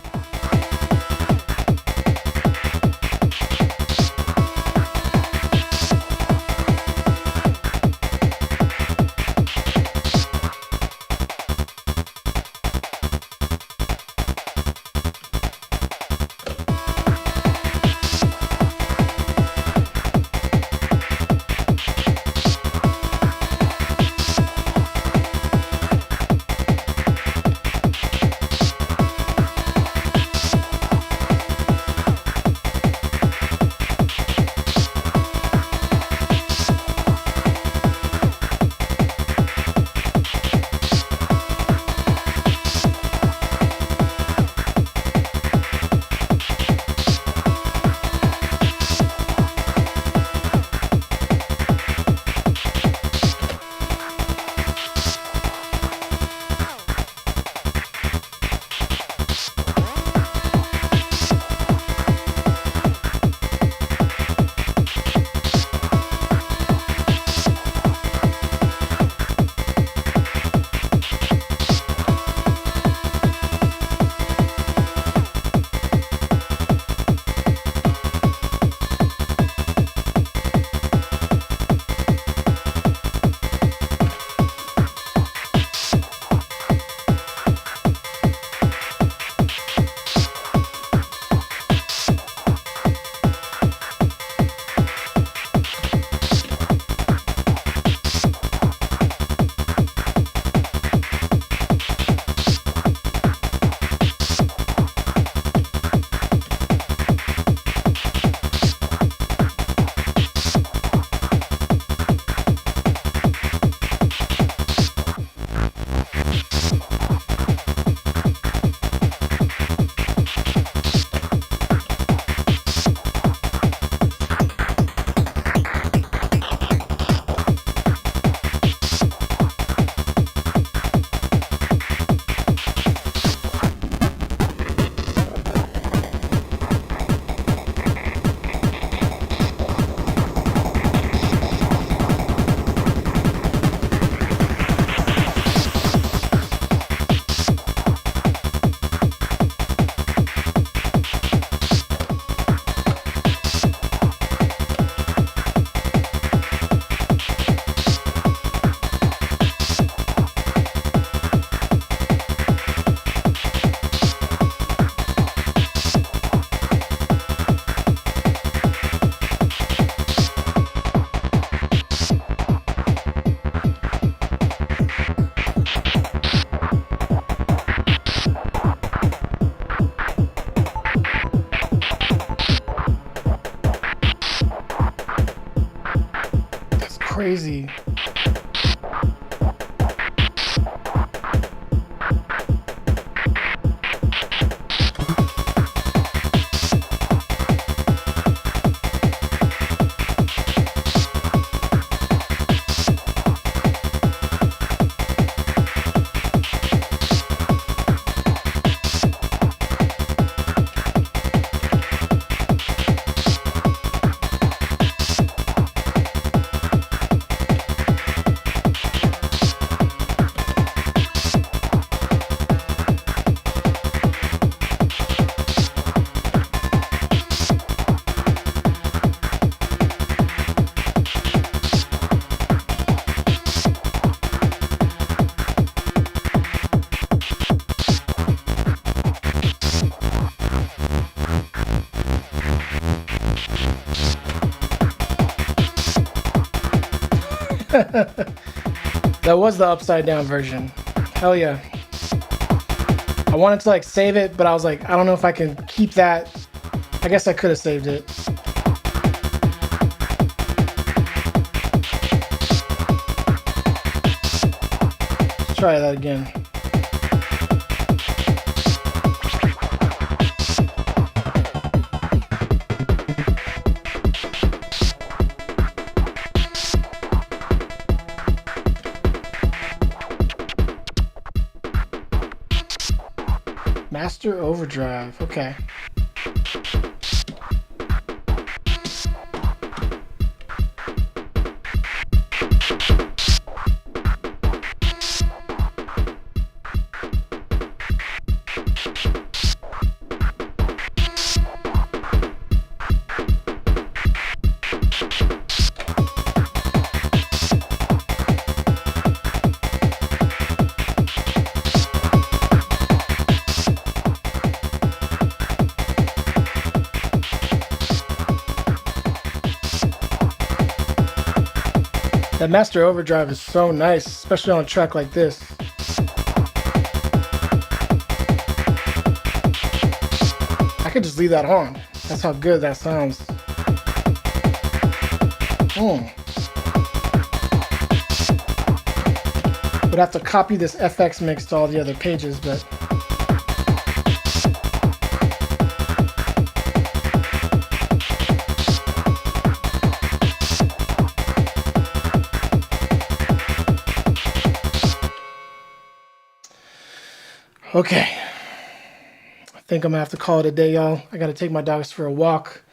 Crazy. That was the upside down version. Hell yeah. I wanted to like save it, but I was like, I don't know if I can keep that. I guess I could have saved it. Let's try that again. Master Overdrive, okay. That master overdrive is so nice, especially on a track like this. I could just leave that on. That's how good that sounds. Would have to copy this FX mix to all the other pages, but okay. I think I'm gonna have to call it a day, y'all. I gotta take my dogs for a walk.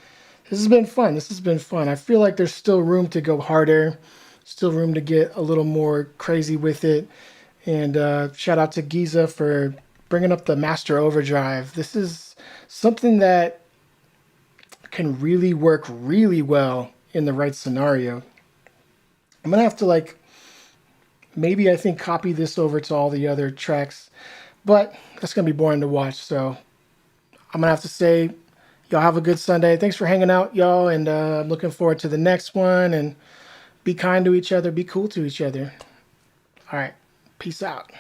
This has been fun. This has been fun. I feel like there's still room to go harder, still room to get a little more crazy with it. And shout out to Giza for bringing up the master overdrive. This is something that can really work really well in the right scenario. I'm gonna have to like maybe I think copy this over to all the other tracks, but that's gonna be boring to watch. So I'm gonna have to say, y'all have a good Sunday. Thanks for hanging out, y'all, and I'm looking forward to the next one. And be kind to each other, be cool to each other. All right, peace out.